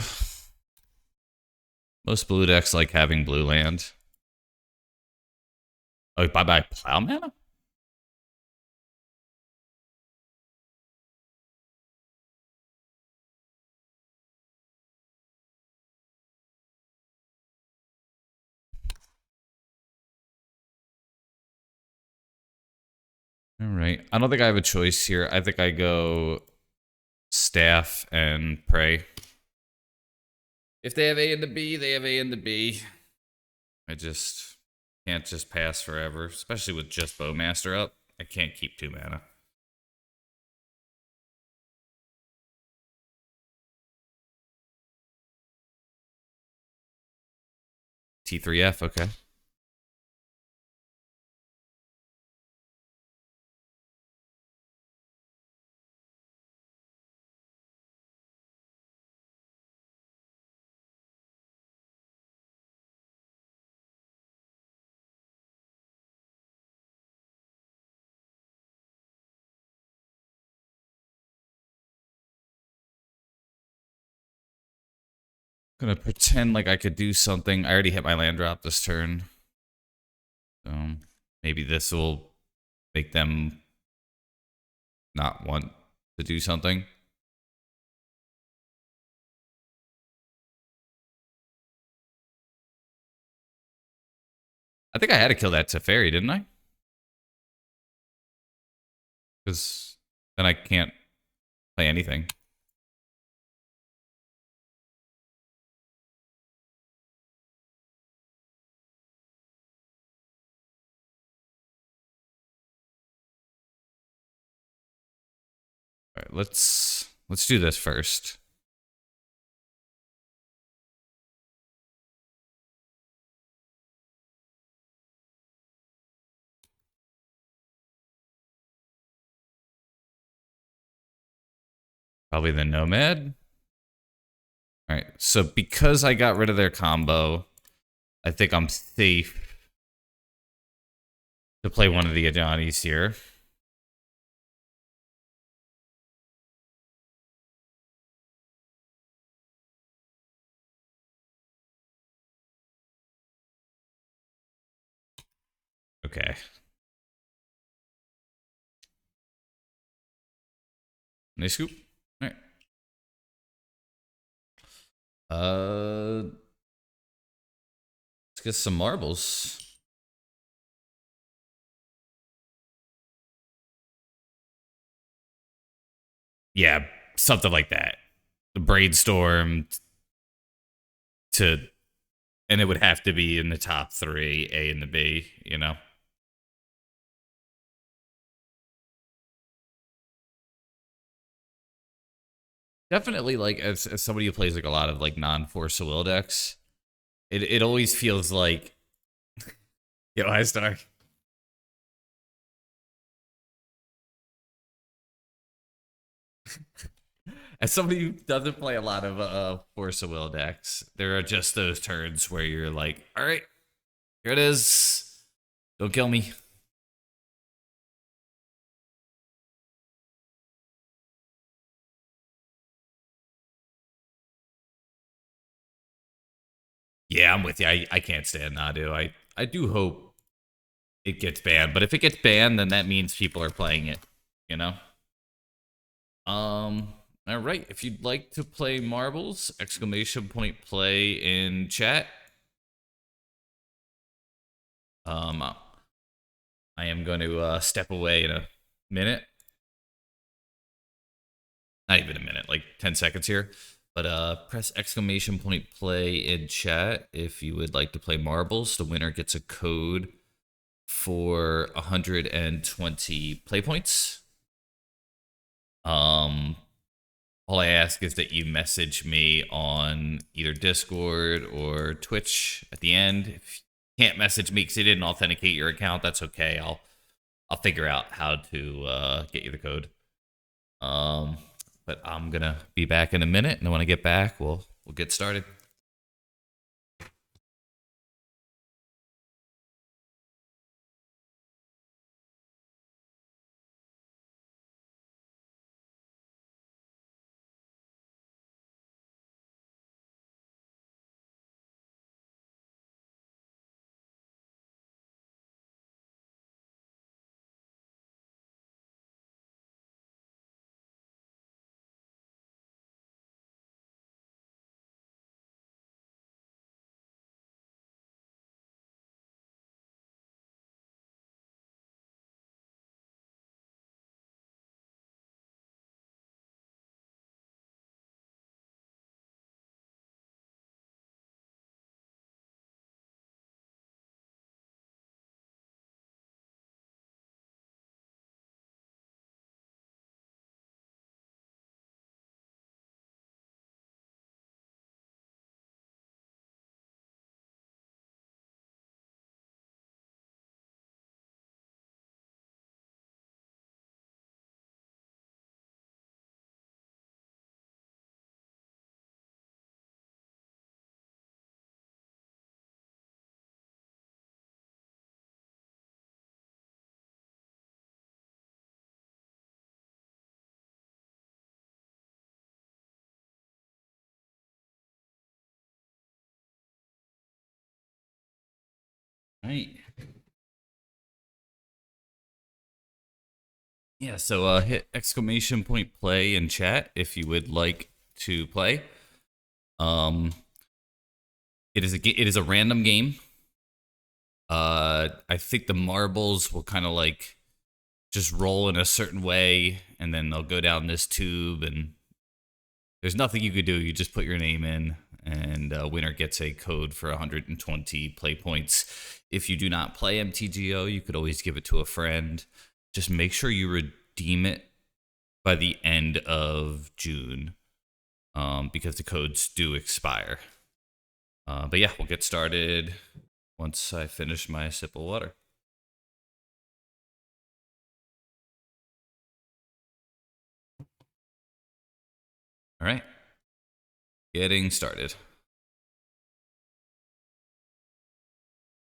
Most blue decks like having blue land. Oh, bye-bye Plow Mana? All right. I don't think I have a choice here. I think I go Staff and Pray. If they have A and the B, they have A and the B. I just can't just pass forever, especially with just Bowmaster up. I can't keep 2 mana. T3F, okay. Gonna pretend like I could do something. I already hit my land drop this turn. So maybe this will make them not want to do something. I think I had to kill that Teferi, didn't I? Because then I can't play anything. All right, let's do this first. Probably the Nomad. All right, so because I got rid of their combo, I think I'm safe to play one of the Ajanis here. Okay. Nice scoop. All right. Let's get some marbles. Yeah, something like that. The brainstorm to, and it would have to be in the top three, A and the B, you know? Definitely, like, as somebody who plays, like, a lot of, like, non-Force of Will decks, it always feels like, yo, I start. As somebody who doesn't play a lot of Force of Will decks, there are just those turns where you're like, all right, here it is. Don't kill me. Yeah, I'm with you. I can't stand Nadu. I do hope it gets banned, but if it gets banned, then that means people are playing it, you know? All right. If you'd like to play marbles, exclamation point play in chat. I am going to step away in a minute. Not even a minute, like 10 seconds here. But press exclamation point play in chat if you would like to play marbles. The winner gets a code for 120 play points. All I ask is that you message me on either Discord or Twitch at the end. If you can't message me because you didn't authenticate your account, that's okay. I'll figure out how to get you the code. But I'm gonna be back in a minute, and when I get back, we'll get started. All right. Yeah, so hit exclamation point play in chat if you would like to play. Um, it is a random game. I think the marbles will kind of like just roll in a certain way, and then they'll go down this tube, and there's nothing you could do. You just put your name in, and winner gets a code for 120 play points. If you do not play MTGO, you could always give it to a friend. Just make sure you redeem it by the end of June, because the codes do expire. But yeah, we'll get started once I finish my sip of water. All right, getting started.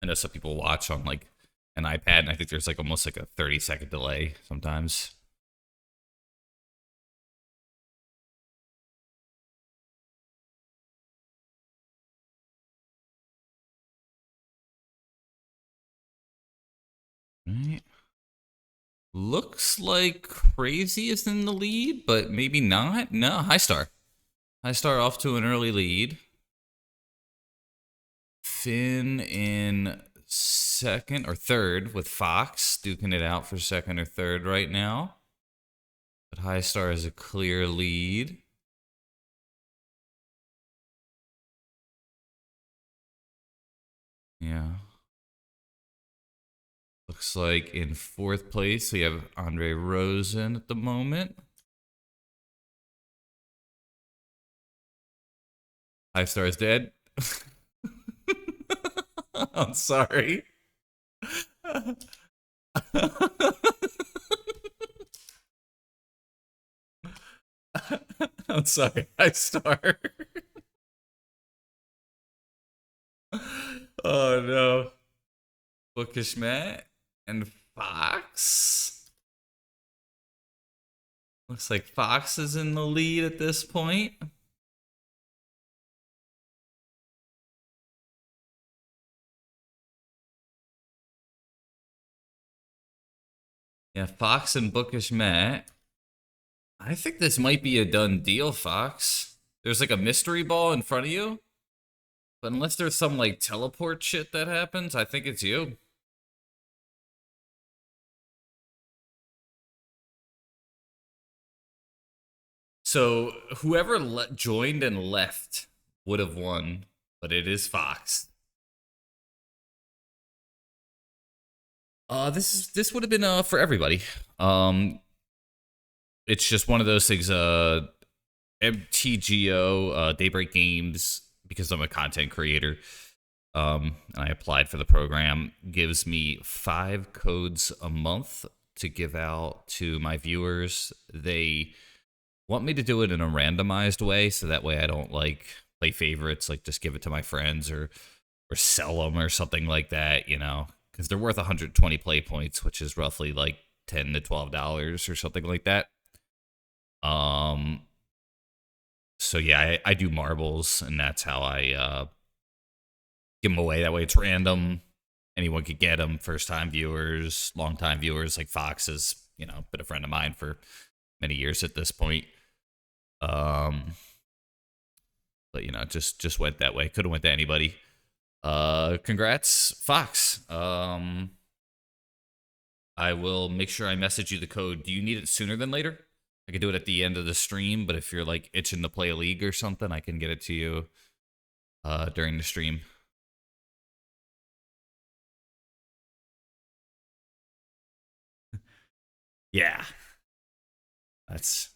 I know some people watch on like an iPad, and I think there's like almost like a 30-second delay sometimes. All right. Looks like Crazy is in the lead, but maybe not. No, High Star. High Star off to an early lead. Finn in second or third with Fox duking it out for second or third right now. But High Star has a clear lead. Yeah. Looks like in fourth place, we have Andre Rosen at the moment. High Star is dead. I'm sorry. I'm sorry, High Star. Oh no. Bookish Matt and Fox. Looks like Fox is in the lead at this point. Yeah, Fox and Bookish Matt. I think this might be a done deal, Fox. There's like a mystery ball in front of you. But unless there's some like teleport shit that happens, I think it's you. So whoever joined and left would have won, but it is Fox. This would have been for everybody. It's just one of those things. MTGO Daybreak Games, because I'm a content creator. And I applied for the program, gives me 5 codes a month to give out to my viewers. They want me to do it in a randomized way, so that way I don't like play favorites, like just give it to my friends or sell them or something like that, you know, because they're worth 120 play points, which is roughly like $10 to $12 or something like that. So yeah, I do marbles, and that's how I give them away. That way it's random. Anyone could get them. First time viewers, long time viewers, like Fox has, you know, been a friend of mine for many years at this point. But you know, just went that way. Could have went to anybody. Congrats, Fox. I will make sure I message you the code. Do you need it sooner than later? I could do it at the end of the stream, but if you're like itching to play a league or something, I can get it to you during the stream. Yeah. That's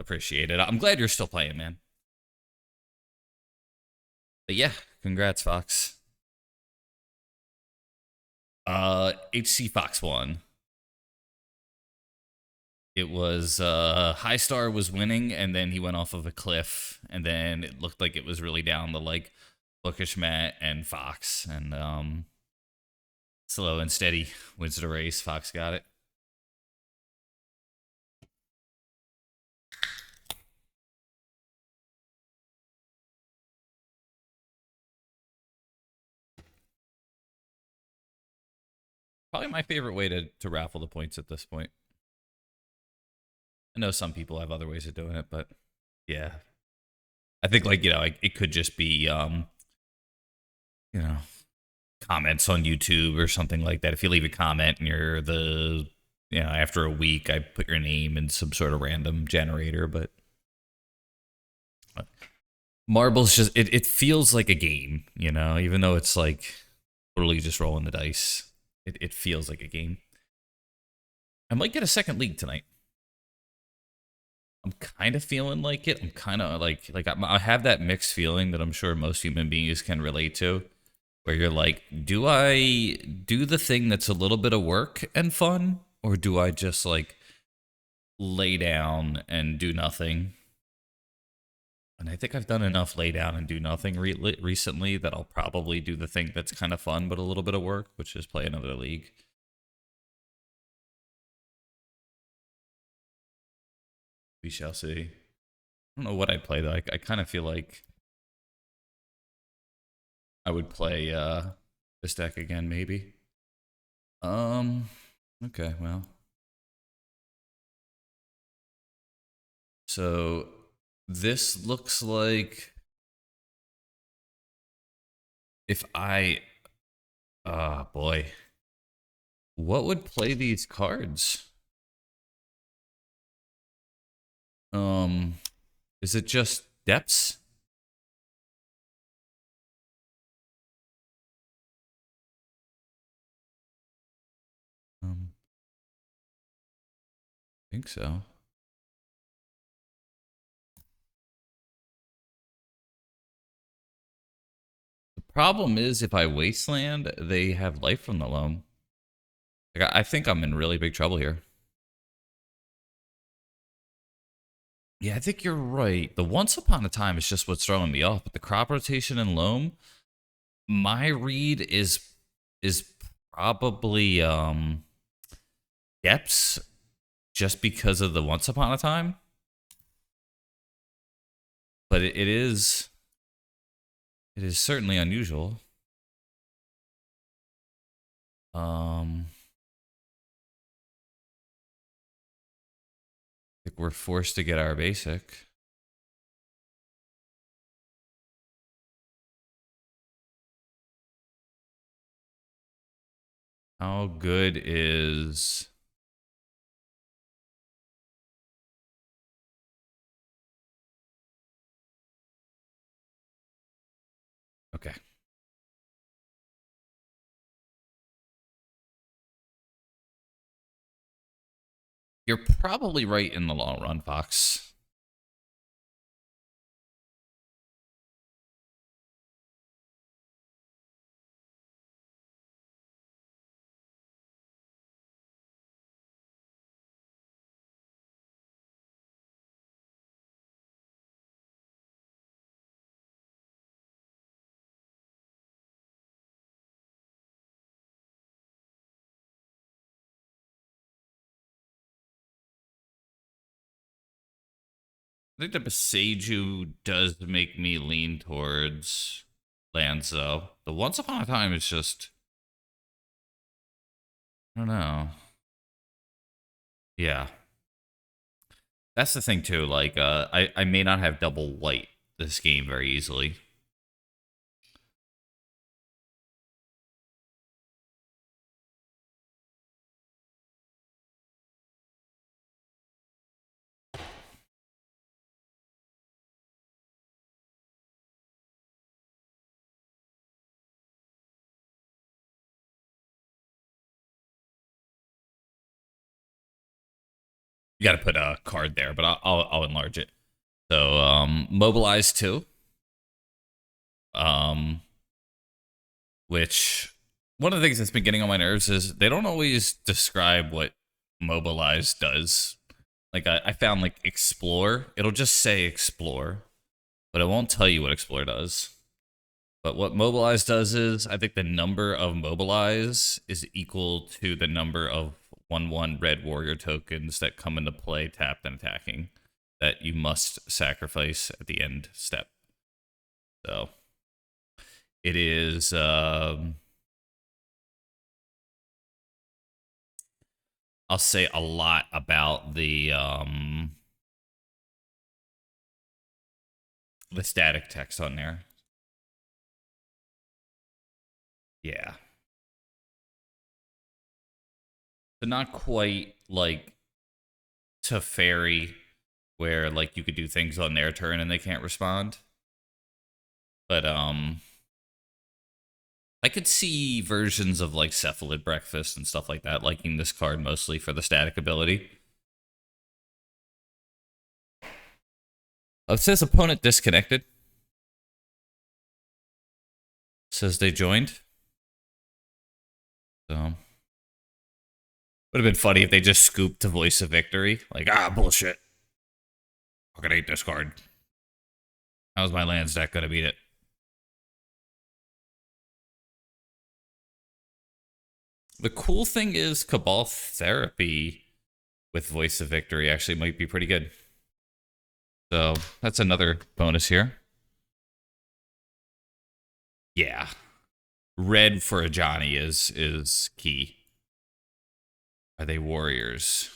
appreciated. I'm glad you're still playing, man. But yeah, congrats, Fox. HC Fox won. It was High Star was winning, and then he went off of a cliff, and then it looked like it was really down to like Bookish Matt and Fox, and slow and steady wins the race. Fox got it. Probably my favorite way to raffle the points at this point. I know some people have other ways of doing it, but yeah, I think like, you know, it could just be you know, comments on YouTube or something like that. If you leave a comment and you're the, you know, after a week, I put your name in some sort of random generator, but marbles just it feels like a game, you know, even though it's like totally just rolling the dice. It feels like a game. I might get a second league tonight. I'm kind of feeling like it. I'm kind of like I have that mixed feeling that I'm sure most human beings can relate to, where you're like, do I do the thing that's a little bit of work and fun, or do I just like lay down and do nothing? And I think I've done enough lay down and do nothing recently that I'll probably do the thing that's kind of fun but a little bit of work, which is play another league. We shall see. I don't know what I'd play though. I kind of feel like I would play this deck again, maybe. Okay, well. So this looks like if I boy. What would play these cards? Um, is it just depths? I think so. The problem is if I wasteland, they have life from the loam. Like, I think I'm in really big trouble here. Yeah, I think you're right. The once upon a time is just what's throwing me off. But the crop rotation and loam, my read is probably depths just because of the once upon a time. But it is certainly unusual. I think we're forced to get our basic. How good is... Okay. You're probably right in the long run, Fox. I think the Beseiju does make me lean towards lands, though. The Once Upon a Time is just... I don't know. Yeah. That's the thing, too. Like, I may not have double white this game very easily. You got to put a card there, but I'll enlarge it. So, Mobilize 2. Um, which one of the things that's been getting on my nerves is they don't always describe what Mobilize does. Like I found like Explore, it'll just say Explore, but it won't tell you what Explore does. But what Mobilize does is I think the number of Mobilize is equal to the number of 1/1 red warrior tokens that come into play tapped and attacking that you must sacrifice at the end step. So it is I'll say a lot about the static text on there. Yeah. So not quite like Teferi, where like you could do things on their turn and they can't respond. But I could see versions of like Cephalid Breakfast and stuff like that liking this card mostly for the static ability. It says opponent disconnected. Says they joined. So would have been funny if they just scooped to Voice of Victory. Like, bullshit. Fucking hate this card. How's my land stack gonna beat it? The cool thing is Cabal Therapy with Voice of Victory actually might be pretty good. So that's another bonus here. Yeah. Red for a Johnny is key. Are they warriors?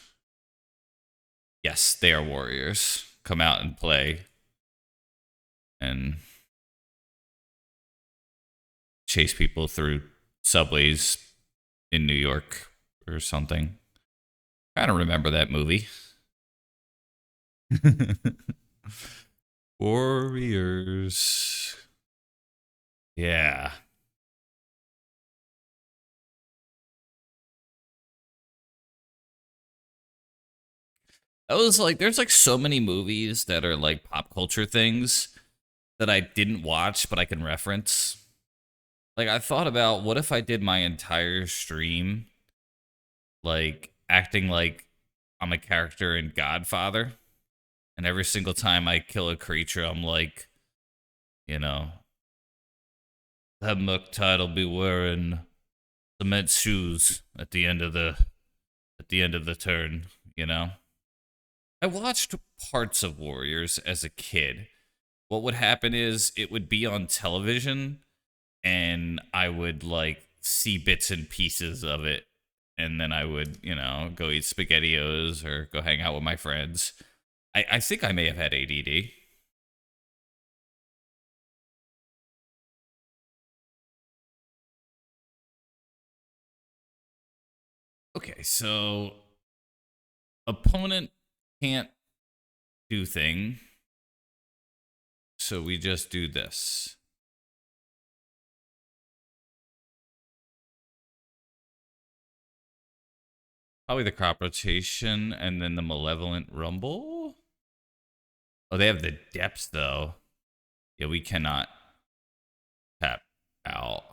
Yes, they are warriors. Come out and play. And chase people through subways in New York or something. I don't remember that movie. Warriors. Yeah. I was like, there's like so many movies that are like pop culture things that I didn't watch, but I can reference. Like, I thought about what if I did my entire stream like acting like I'm a character in Godfather, and every single time I kill a creature, I'm like, you know, that Muktide'll be wearing cement shoes at the end of the turn, you know? I watched parts of Warriors as a kid. What would happen is it would be on television and I would like see bits and pieces of it, and then I would, go eat spaghettios or go hang out with my friends. I think I may have had ADD. Okay, so opponent can't do thing, so we just do this. Probably the crop rotation and then the malevolent rumble. Oh, they have the depths though. Yeah, we cannot tap out.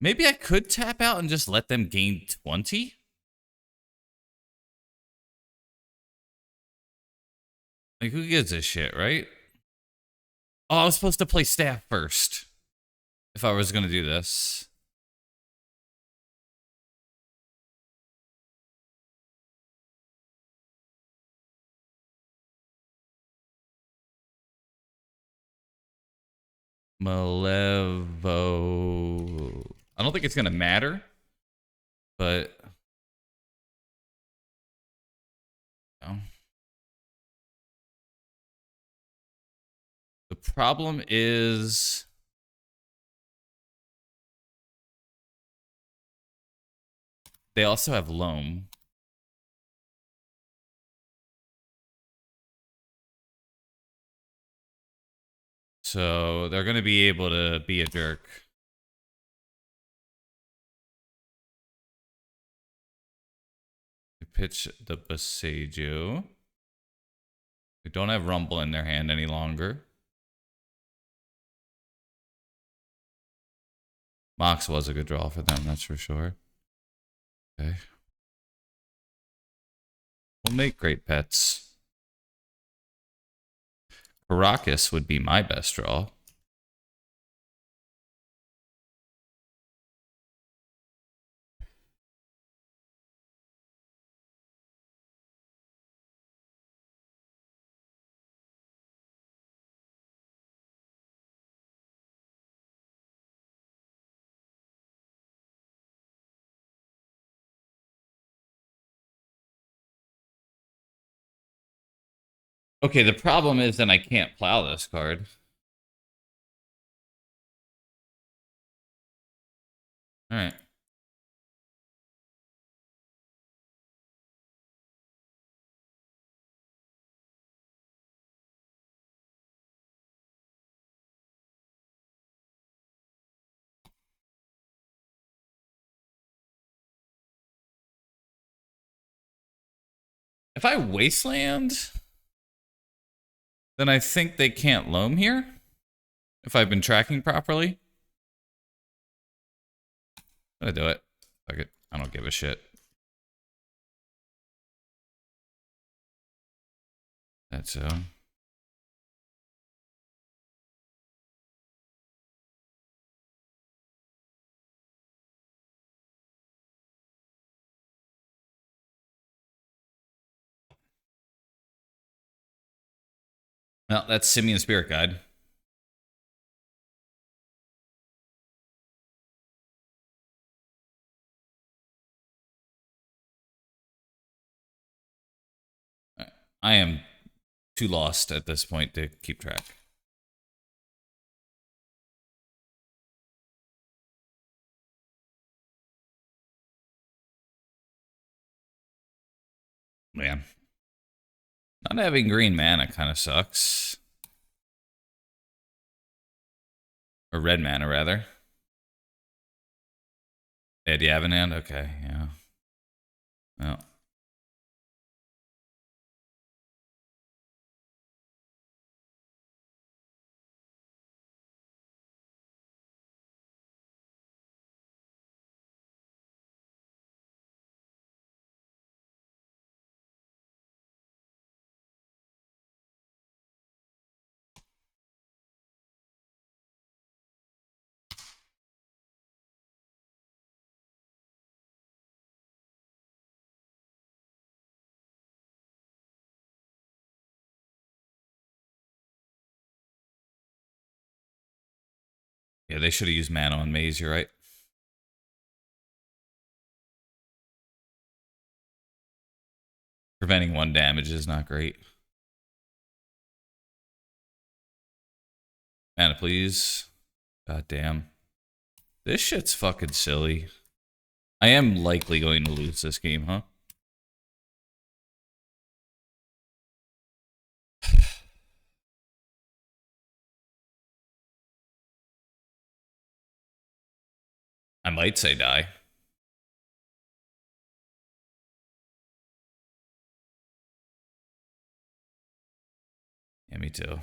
Maybe I could tap out and just let them gain 20. Like, who gives a shit, right? Oh, I was supposed to play staff first if I was going to do this. Malevo. I don't think it's going to matter, but. You the problem is. They also have loam. So they're going to be able to be a jerk. We pitch the Boseiju. They don't have Rumble in their hand any longer. Mox was a good draw for them, that's for sure. Okay. We'll make great pets. Caracas would be my best draw. Okay, the problem is then I can't plow this card. All right. If I wasteland, then I think they can't loam here. If I've been tracking properly. I'm gonna do it. Fuck it. I don't give a shit. That's no, that's Simian Spirit Guide. I am too lost at this point to keep track. Man. Not having green mana kind of sucks. Or red mana, rather. Yeah, do you have an hand? Okay, yeah. Well. Yeah, they should have used mana on Maze, you're right. Preventing 1 damage is not great. Mana, please. God damn. This shit's fucking silly. I am likely going to lose this game, huh? I might say die. Yeah, me too.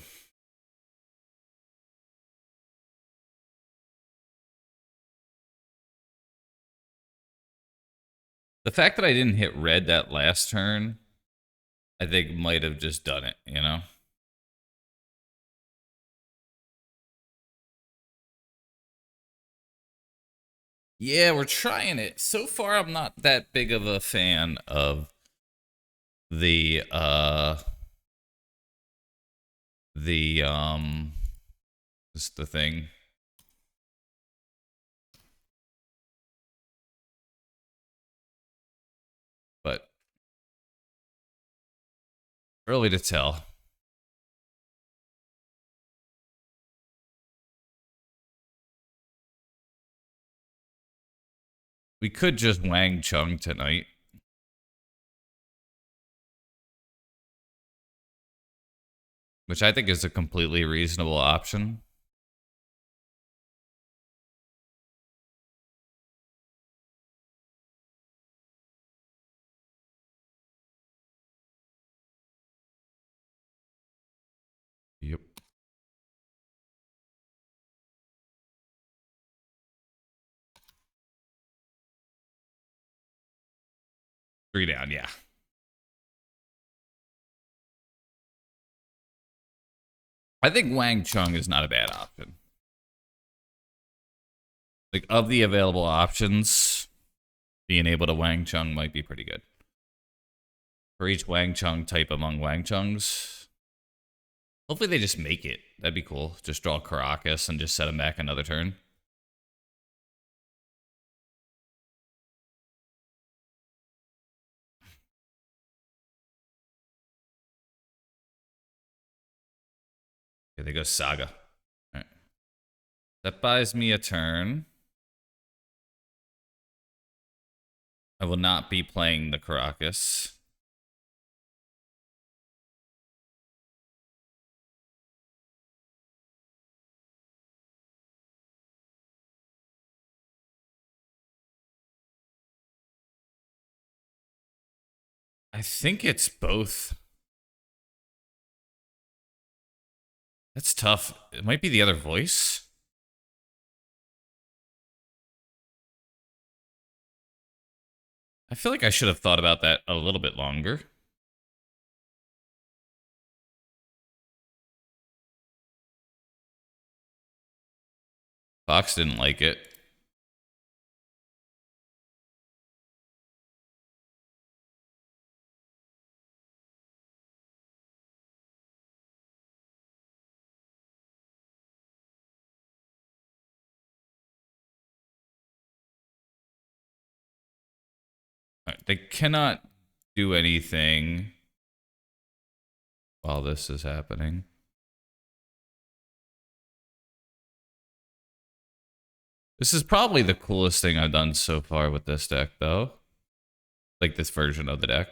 The fact that I didn't hit red that last turn, I think might have just done it, you know? Yeah, we're trying it. So far, I'm not that big of a fan of the this is the thing. But early to tell. We could just Wang Chung tonight. Which I think is a completely reasonable option. Yep. Three down, yeah. I think Wang Chung is not a bad option. Like, of the available options, being able to Wang Chung might be pretty good. For each Wang Chung type among Wang Chungs. Hopefully they just make it. That'd be cool. Just draw Caracas and just set him back another turn. Here they go, Saga. All right. That buys me a turn. I will not be playing the Caracas. I think it's both. That's tough. It might be the other voice. I feel like I should have thought about that a little bit longer. Fox didn't like it. All right, they cannot do anything. while this is happening. This is probably the coolest thing I've done so far with this deck, though. Like, this version of the deck.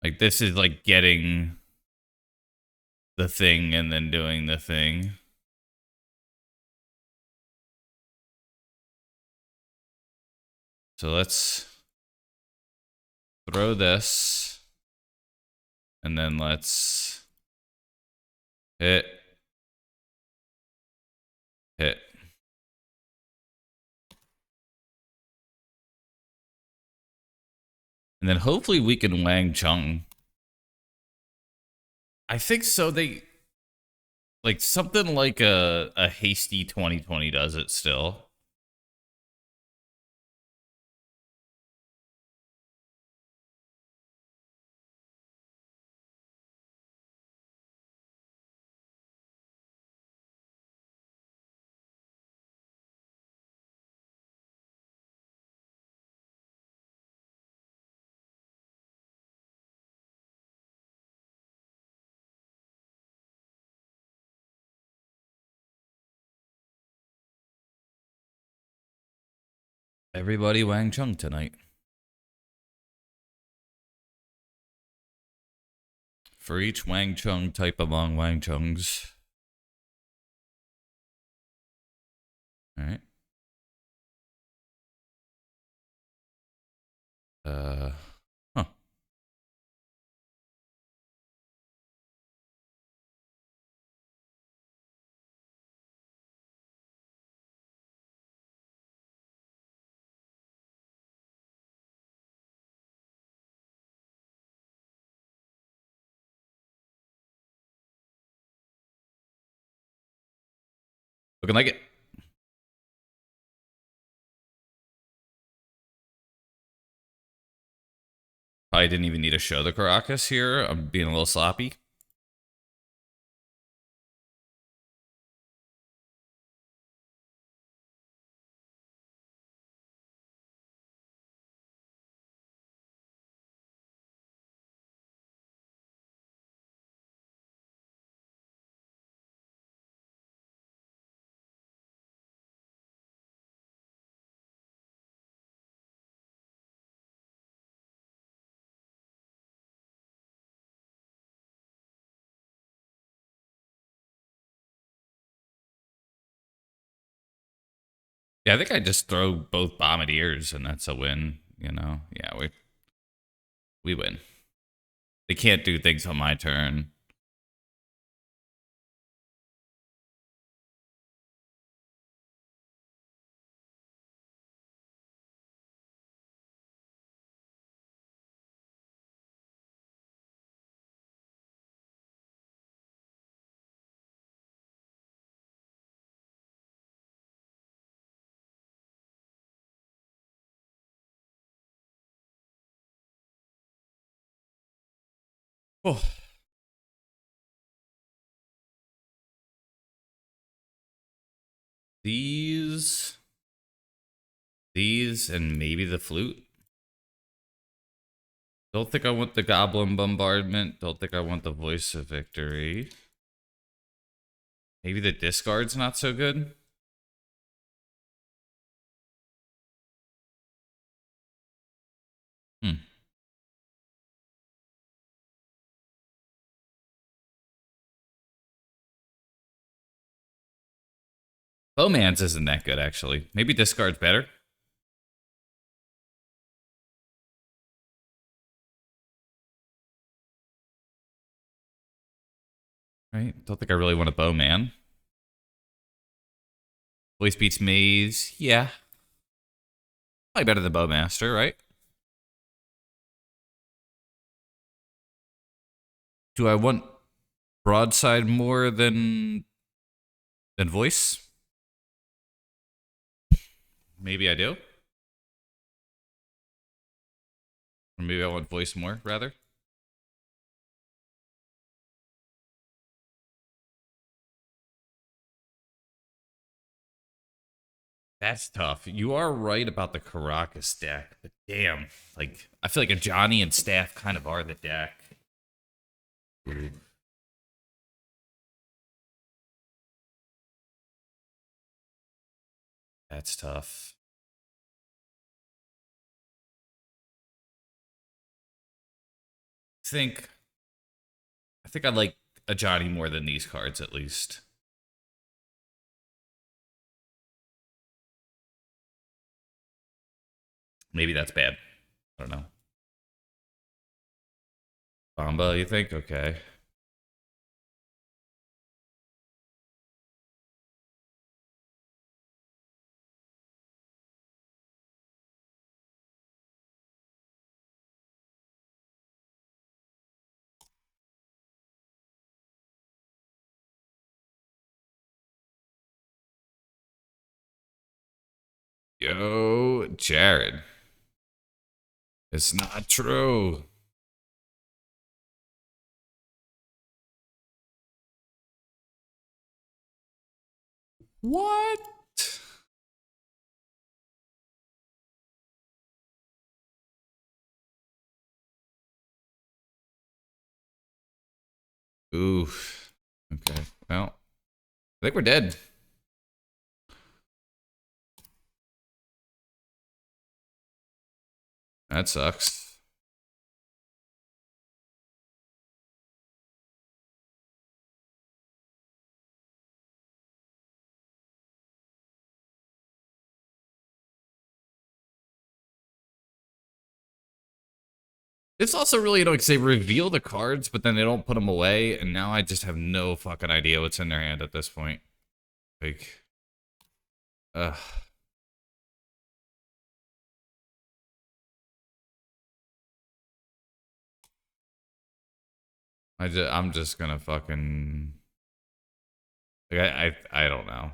Like, this is like getting the thing and then doing the thing. So let's throw this. And then let's hit. Hit. And then hopefully we can Wang Chung. I think so. They like something like a hasty 2020 does it still. Everybody Wang Chung tonight. For each Wang Chung type among Wang Chungs. Alright. Huh. Looking like it. Probably didn't even need to show the Caracas here. I'm being a little sloppy. Yeah, I think I just throw both Bombardiers and that's a win, you know? Yeah, we win. They can't do things on my turn. Oh. These, and maybe the flute. Don't think I want the Goblin Bombardment. Don't think I want the Voice of Victory. Maybe the discard's not so good. Bowman's isn't that good, actually. Maybe discard's better. Right? Don't think I really want a Bowman. Voice beats Maze. Yeah. Probably better than Bowmaster, right? Do I want Broadside more than Voice? Maybe I do. Or maybe I want Voice more, rather. That's tough. You are right about the Caracas deck, but damn, like I feel like a Johnny and Staff kind of are the deck. Ooh. That's tough. think I think I like a Johnny more than these cards at least. Maybe that's bad. I don't know. Bomba, you think? Okay. Yo, Jared. It's not true. What? Oof. Okay. Well, I think we're dead. That sucks. It's also really annoying because they reveal the cards, but then they don't put them away, and now I just have no fucking idea what's in their hand at this point. Like, ugh. I'm just gonna fucking like I don't know.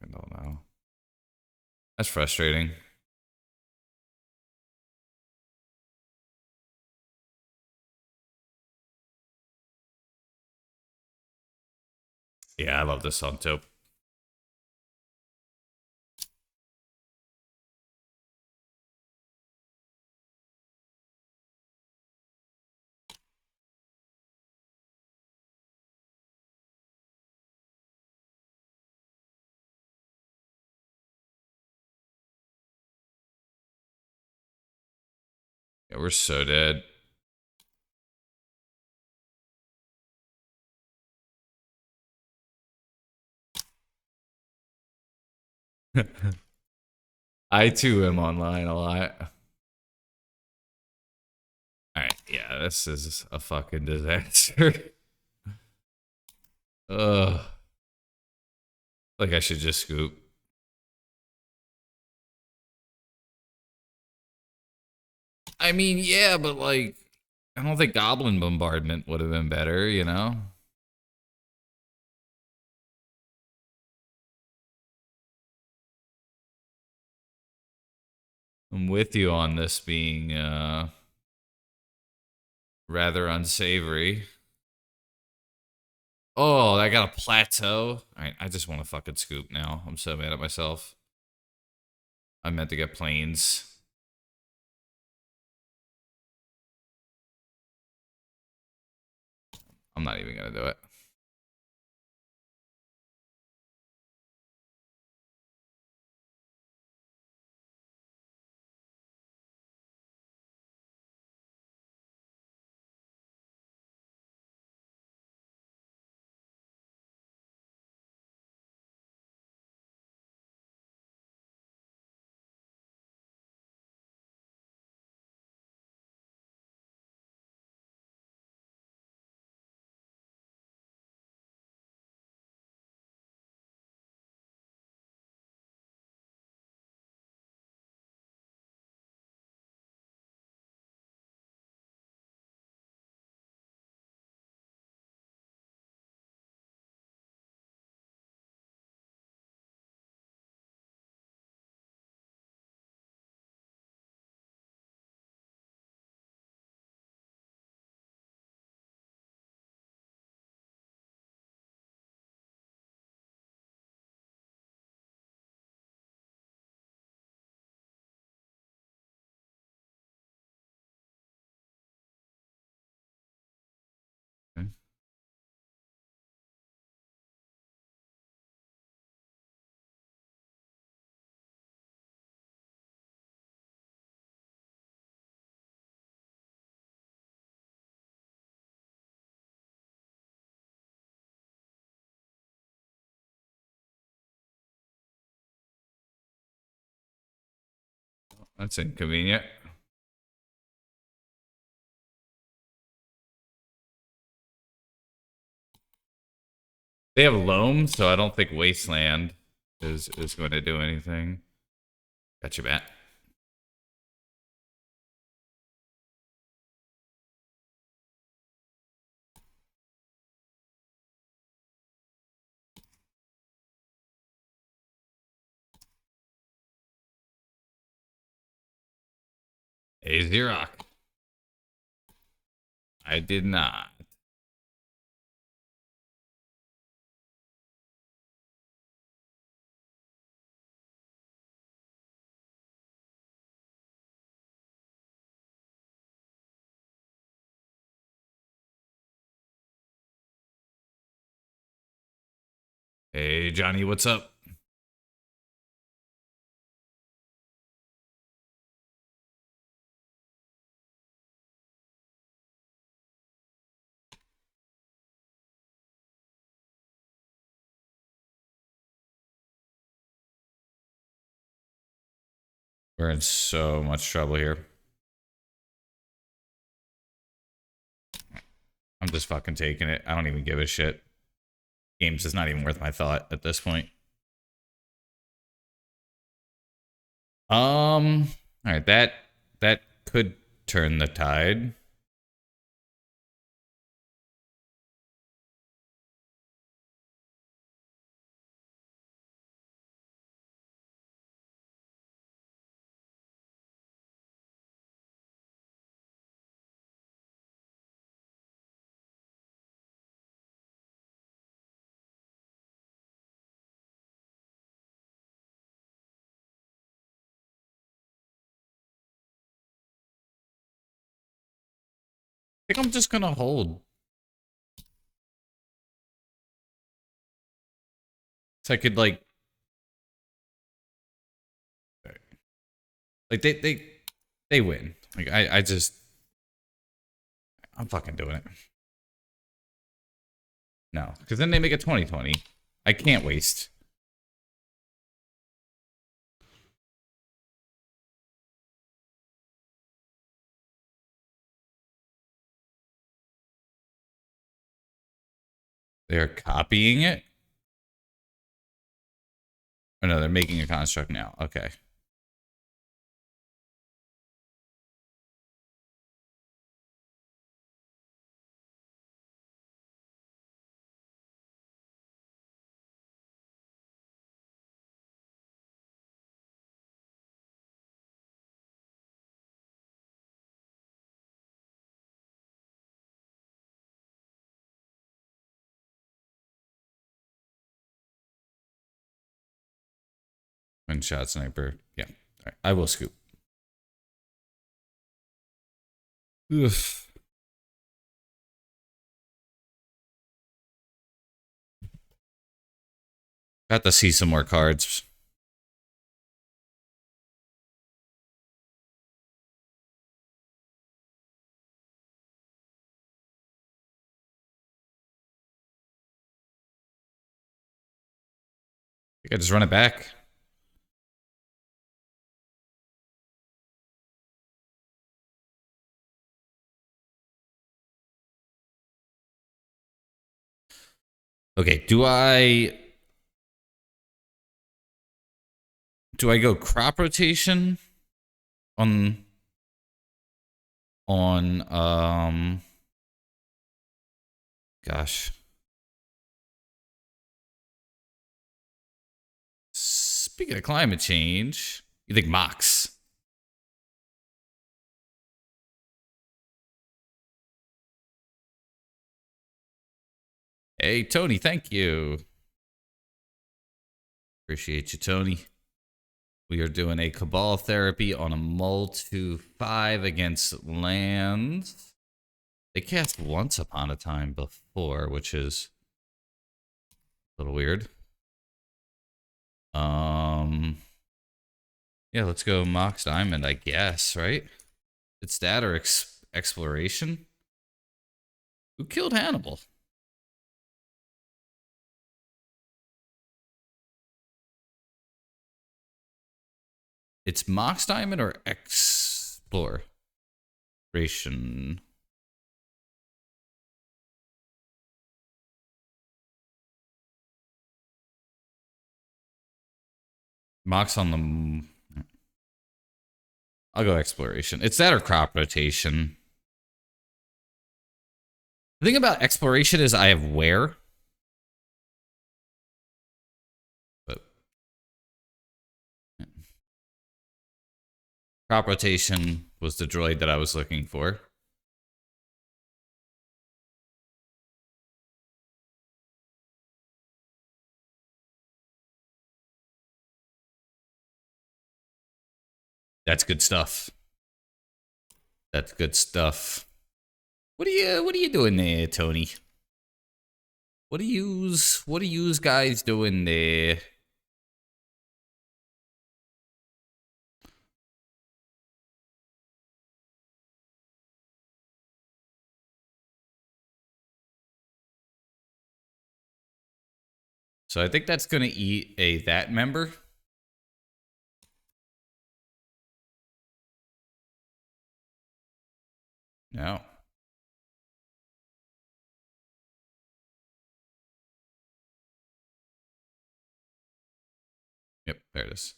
I don't know. That's frustrating. Yeah, I love this song too. Yeah, we're so dead. I too am online a lot. Alright, yeah, this is a fucking disaster. Ugh. Like I should just scoop. I mean, yeah, but like I don't think Goblin Bombardment would have been better, you know? I'm with you on this being rather unsavory. Oh, I got a plateau. Alright, I just want to fucking scoop now. I'm so mad at myself. I meant to get planes. I'm not even gonna do it. That's inconvenient. They have loam, so I don't think wasteland is going to do anything. Got you, Matt. A Xerox. I did not. Hey, Johnny, what's up? We're in so much trouble here. I'm just fucking taking it. I don't even give a shit. Games is not even worth my thought at this point. All right, that could turn the tide. I think I'm just gonna hold. So I could like they win. Like I just I'm fucking doing it. No, because then they make a 2020. I can't waste. They're copying it. Oh no, they're making a construct now. Okay. One shot sniper. Yeah. All right. I will scoop. Oof. Got to see some more cards. I just run it back. Okay, do I go crop rotation on gosh. Speaking of climate change, you think Mox? Hey Tony, thank you. Appreciate you, Tony. We are doing a Cabal therapy on a Mull 2/5 against lands. They cast Once Upon a Time before, which is a little weird. Yeah, let's go Mox Diamond, I guess, right? It's that or Exploration. Who killed Hannibal? It's Mox Diamond or Exploration. Mox on the... I'll go Exploration. It's that or Crop Rotation. The thing about Exploration is I have Wear. But... Crop Rotation was the droid that I was looking for. That's good stuff. That's good stuff. What are you doing there, Tony? What are you guys doing there? So I think that's gonna eat that member. No. Yep, there it is.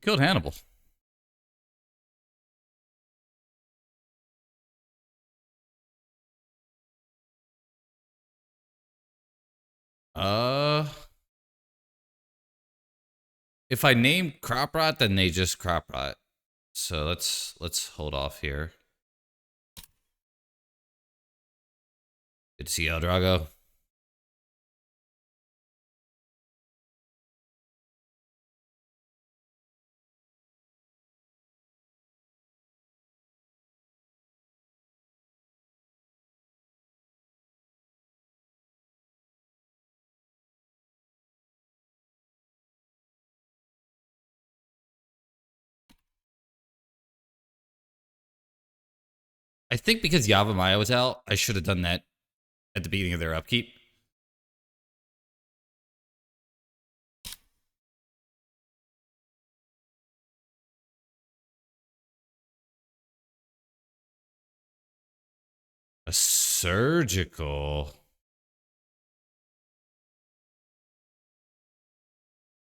Killed Hannibal. If I name Crop Rot, then they just Crop Rot. So let's hold off here. Good to see you, El Drago. I think because Yavimaya was out, I should have done that at the beginning of their upkeep. A surgical.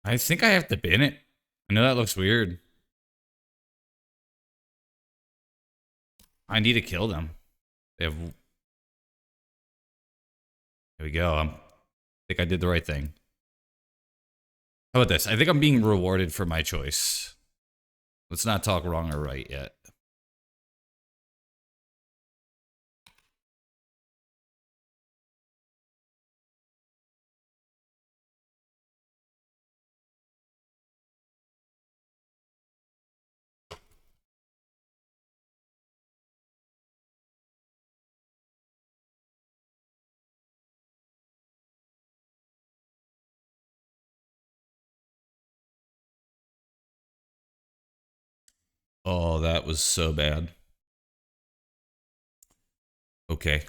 I think I have to bin it. I know that looks weird. I need to kill them. They have... There we go. I think I did the right thing. How about this? I think I'm being rewarded for my choice. Let's not talk wrong or right yet. Oh, that was so bad. Okay.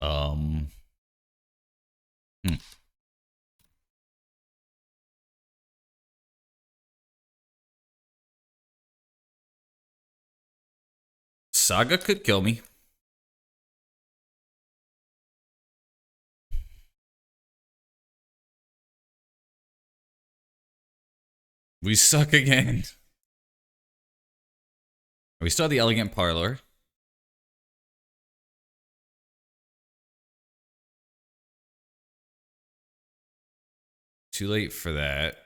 Hmm. Saga could kill me. We suck again. We still have the Elegant Parlor. Too late for that.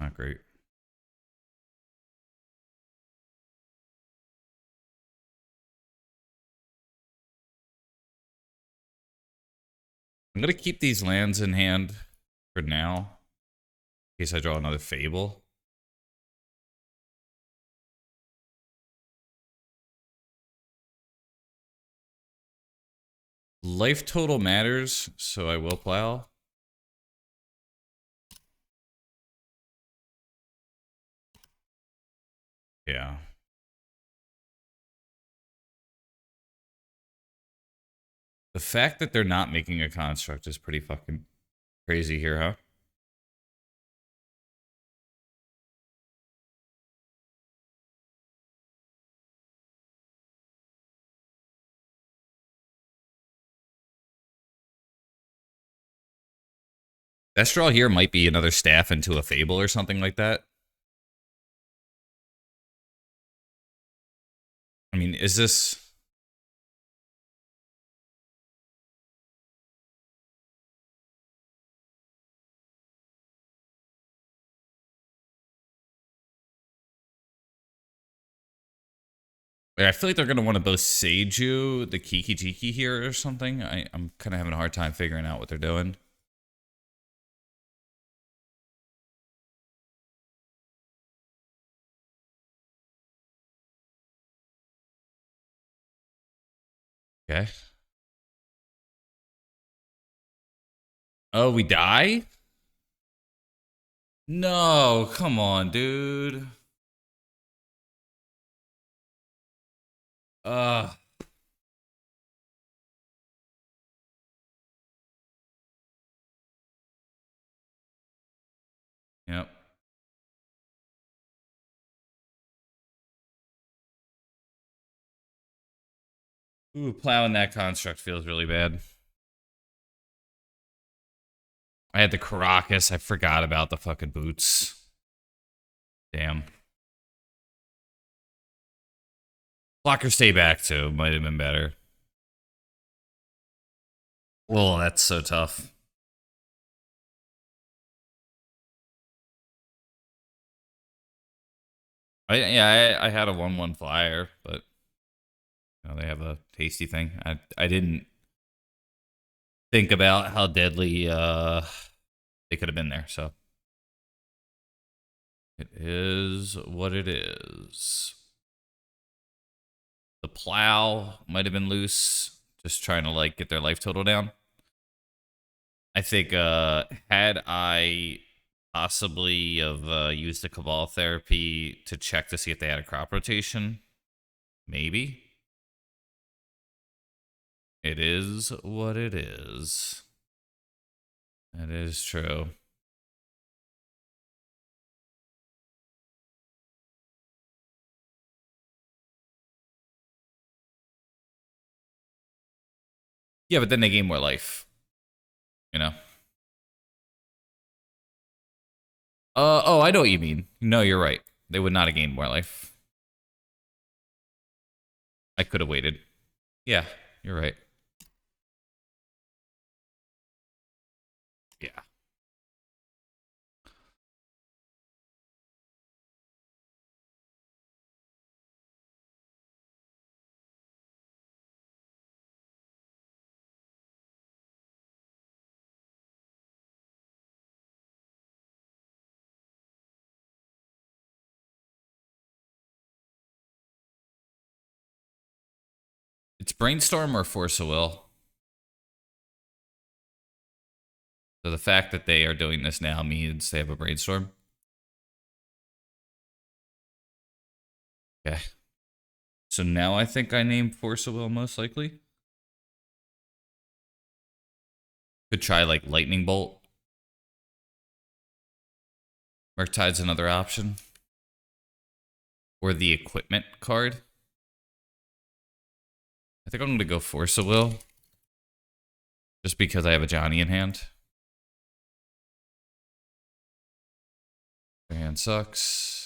Not great. I'm going to keep these lands in hand for now. In case I draw another Fable. Life total matters, so I will plow. Yeah. The fact that they're not making a construct is pretty fucking crazy here, huh? That straw here might be another staff into a fable or something like that. I mean, is this... I feel like they're going to want to both Seiju, the Kiki Jiki here or something. I'm kind of having a hard time figuring out what they're doing. Okay. Oh, we die? No, come on, dude. Uh, yep. Ooh, plowing that construct feels really bad. I had the Caracas. I forgot about the fucking boots. Damn. Blocker stay back too. Might have been better. Oh, that's so tough. I had a 1/1 flyer, but you know, they have a tasty thing. I didn't think about how deadly they could have been there. So it is what it is. The plow might have been loose, just trying to like get their life total down. I think had I possibly have used the Cabal therapy to check to see if they had a crop rotation, maybe. It is what it is. That is true. Yeah, but then they gain more life. You know. Oh, I know what you mean. No, you're right. They would not have gained more life. I could have waited. Yeah, you're right. Yeah. It's brainstorm or force a will. So the fact that they are doing this now means they have a brainstorm. Okay. So now I think I named force a will most likely. Could try like lightning bolt. Murktide's another option. Or the equipment card. I think I'm going to go force a will. Just because I have a Johnny in hand. Their hand sucks.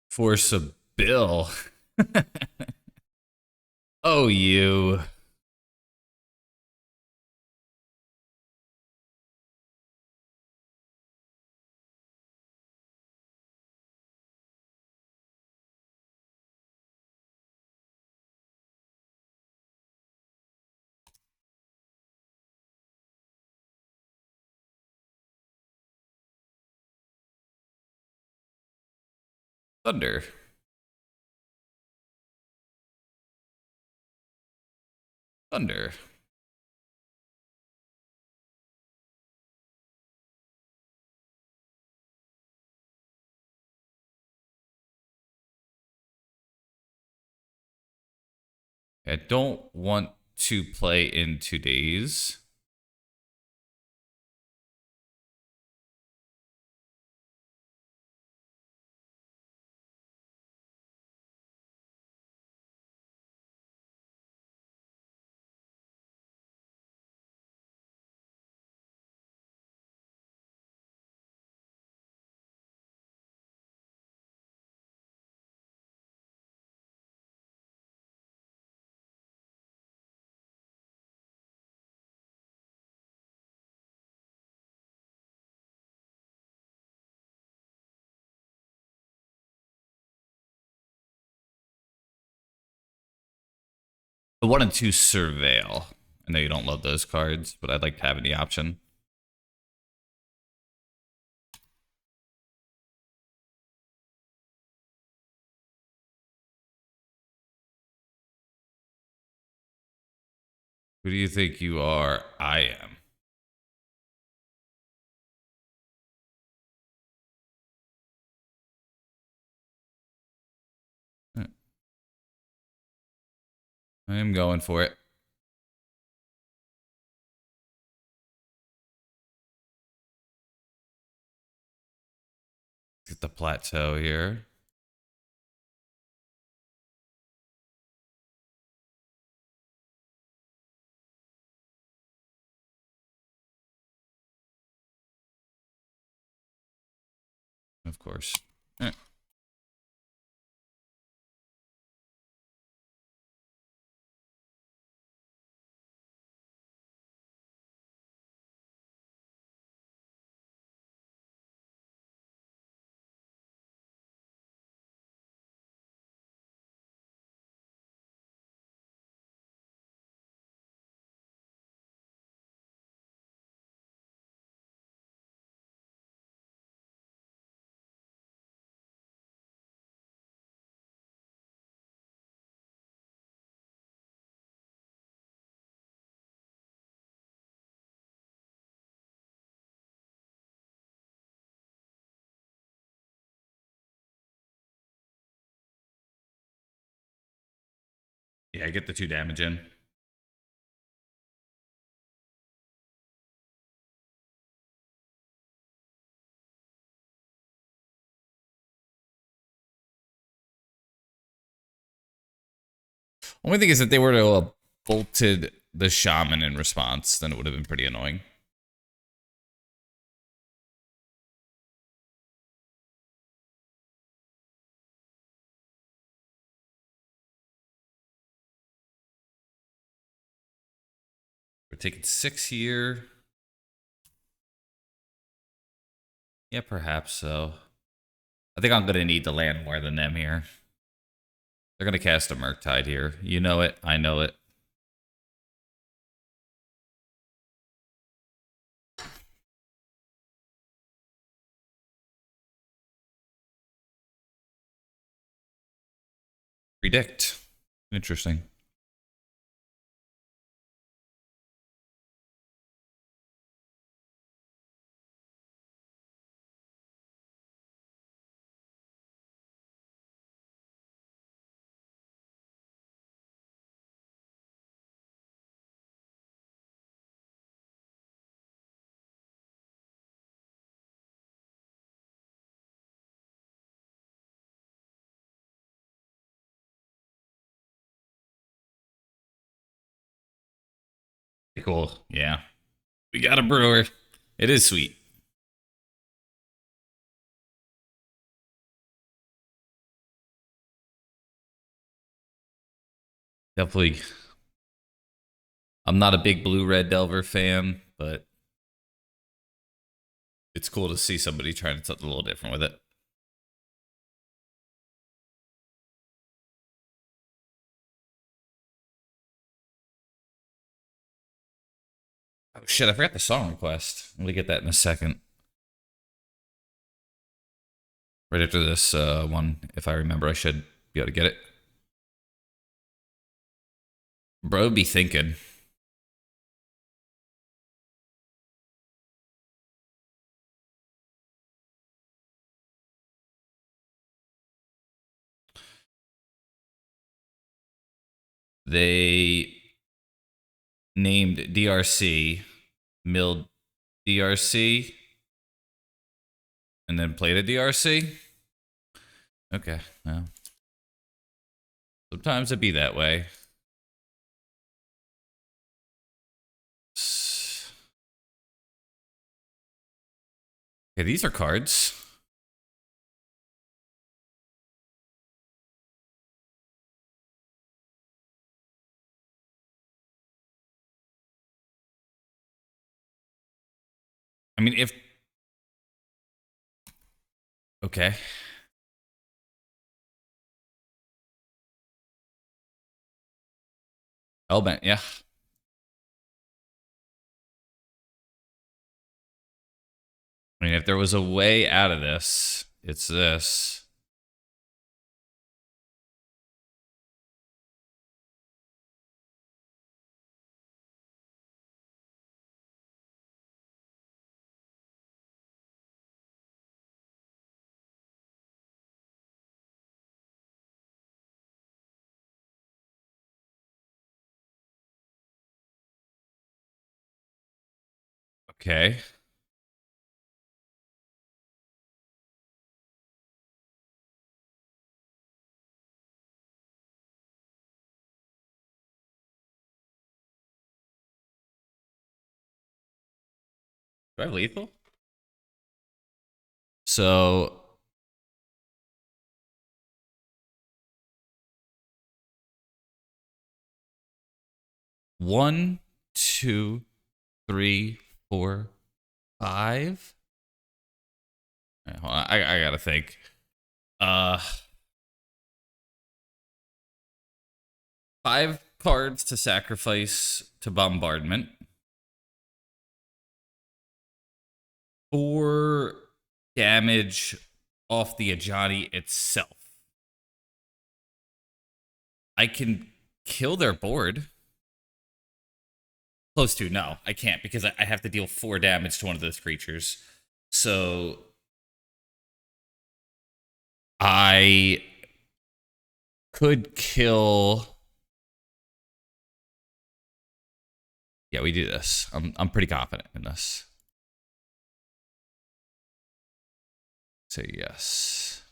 Force a bill. Oh, you. Thunder. Thunder. I don't want to play in 2 days. The 1 and 2 Surveil. I know you don't love those cards, but I'd like to have the option. Who do you think you are? I am. I am going for it. Get the plateau here. Of course. Yeah, get the 2 damage in. Only thing is that they were to have bolted the shaman in response, then it would have been pretty annoying. We're taking 6 here. Yeah, perhaps so. I think I'm going to need to land more than them here. They're going to cast a Murktide here. You know it. I know it. Predict. Interesting. Cool. Yeah. We got a brewer. It is sweet. Definitely. I'm not a big blue-red Delver fan, but it's cool to see somebody trying something a little different with it. Oh shit, I forgot the song request. Let me get that in a second. Right after this one, if I remember, I should be able to get it. Bro be thinking. They named DRC, milled DRC, and then played a DRC. Okay, well. Sometimes it be that way. Okay, these are cards. I mean, if... Okay. Hellbent, yeah. I mean, if there was a way out of this, it's this. Okay. Do I have lethal? So... One, two, three, four, five. Right, hold on. I gotta think. 5 cards to sacrifice to Bombardment. 4 damage off the Ajani itself. I can kill their board. Close to, no, I can't because I have to deal 4 damage to one of those creatures. So I could kill... Yeah, we do this. I'm pretty confident in this. Say yes.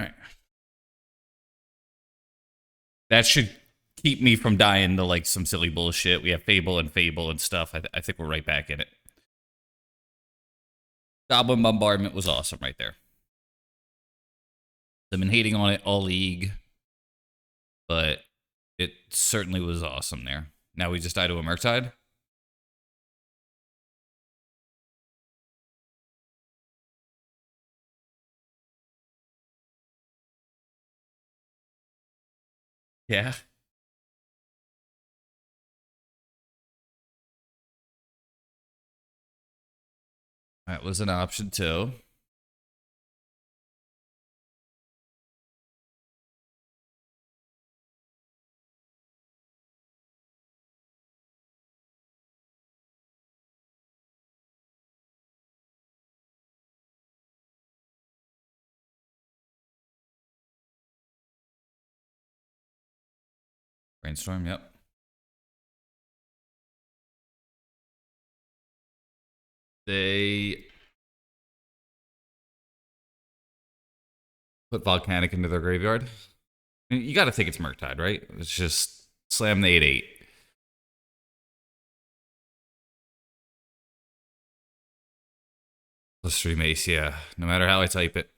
All right. That should keep me from dying to like some silly bullshit. We have Fable and stuff. I think we're right back in it. Goblin Bombardment was awesome right there. I've been hating on it all league, but it certainly was awesome there. Now we just die to a Murktide. Yeah. That was an option too. Brainstorm, yep. They put Volcanic into their graveyard. You got to think it's Murktide, right? It's just slam the 8/8. +3 Mace, yeah. No matter how I type it.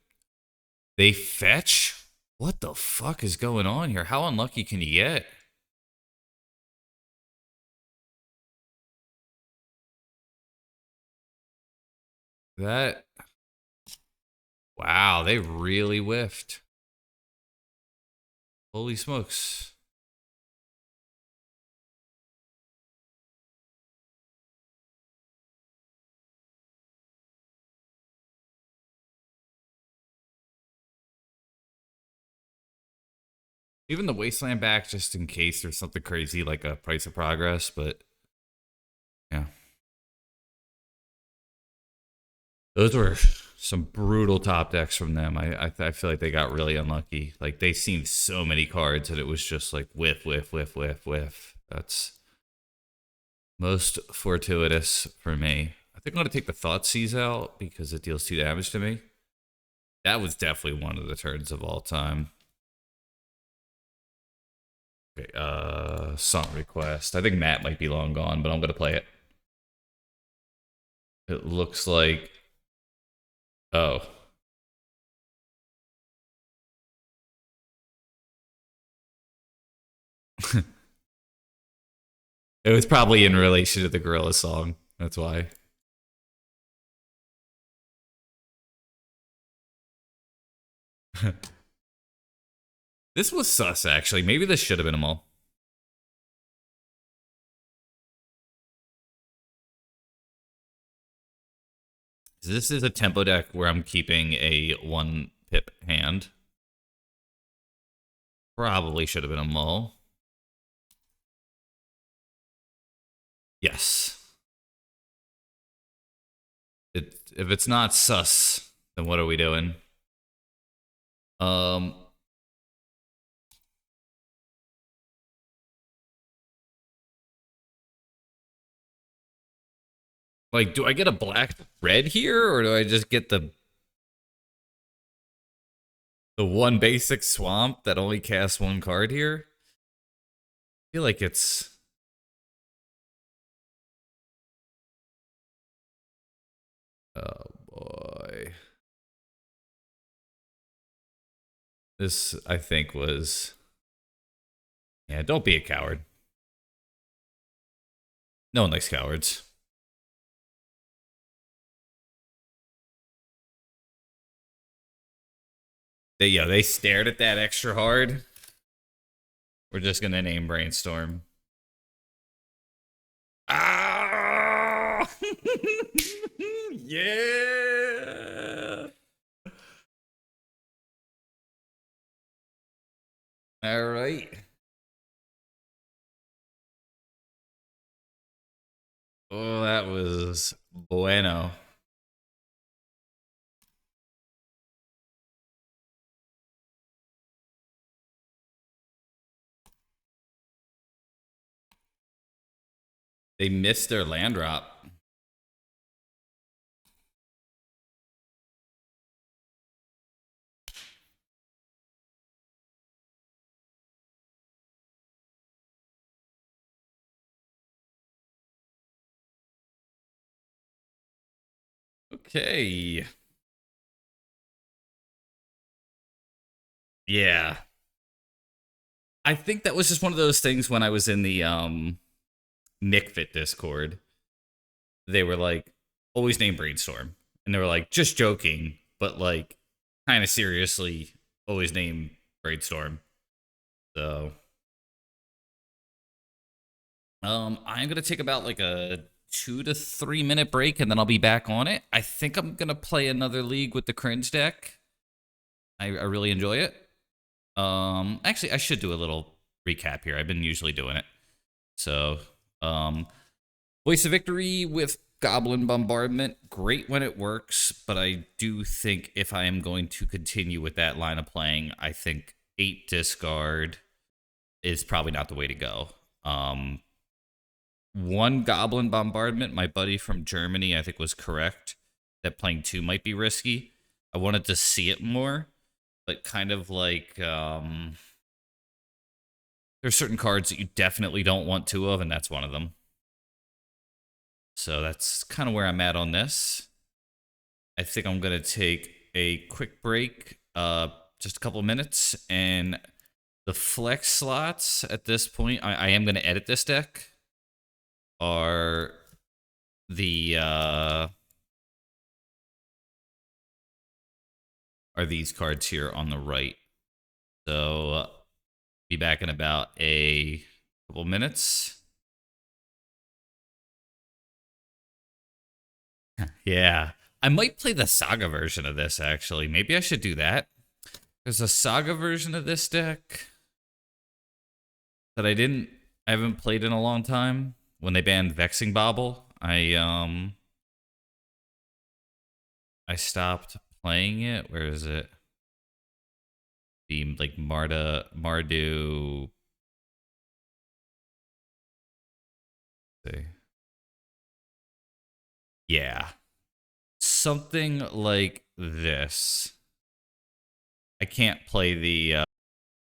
They fetch? What the fuck is going on here? How unlucky can you get? That, wow, they really whiffed. Holy smokes. Even the Wasteland back just in case there's something crazy like a Price of Progress, but yeah. Those were some brutal top decks from them. I feel like they got really unlucky. Like they seen so many cards that it was just like whiff, whiff, whiff, whiff, whiff. That's most fortuitous for me. I think I'm gonna take the Thoughtseize out because it deals 2 damage to me. That was definitely one of the turns of all time. Okay, Song Request. I think Matt might be long gone, but I'm gonna play it. It looks like, oh. It was probably in relation to the Gorilla song. That's why. This was sus, actually. Maybe this should have been a mall. This is a tempo deck where I'm keeping a 1-pip hand. Probably should have been a mull. Yes. If it's not sus, then what are we doing? Like, do I get a black red here, or do I just get the one basic swamp that only casts 1 card here? I feel like it's, oh boy. This, I think, was, yeah, don't be a coward. No one likes cowards. They stared at that extra hard. We're just gonna name Brainstorm. Ah! Yeah! All right. Oh, that was bueno. They missed their land drop. Okay. Yeah. I think that was just one of those things when I was in the Nick Fit Discord. They were like, always name Brainstorm. And they were like, just joking, but like kind of seriously, always name Brainstorm. So I'm gonna take about like a 2 to 3 minute break and then I'll be back on it. I think I'm gonna play another league with the cringe deck. I really enjoy it. Actually, I should do a little recap here. I've been usually doing it. So, Voice of Victory with Goblin Bombardment, great when it works, but I do think if I am going to continue with that line of playing, I think 8 discard is probably not the way to go. 1 Goblin Bombardment, my buddy from Germany, I think was correct that playing 2 might be risky. I wanted to see it more, but kind of like there's certain cards that you definitely don't want 2 of, and that's one of them. So that's kind of where I'm at on this. I think I'm going to take a quick break, just a couple of minutes, and the flex slots at this point, I am going to edit this deck, are the are these cards here on the right. So be back in about a couple minutes. Yeah. I might play the Saga version of this, actually. Maybe I should do that. There's a Saga version of this deck that I haven't played in a long time. When they banned Vexing Bobble, I stopped playing it. Where is it? The like Mardu. Yeah. Something like this. I can't play the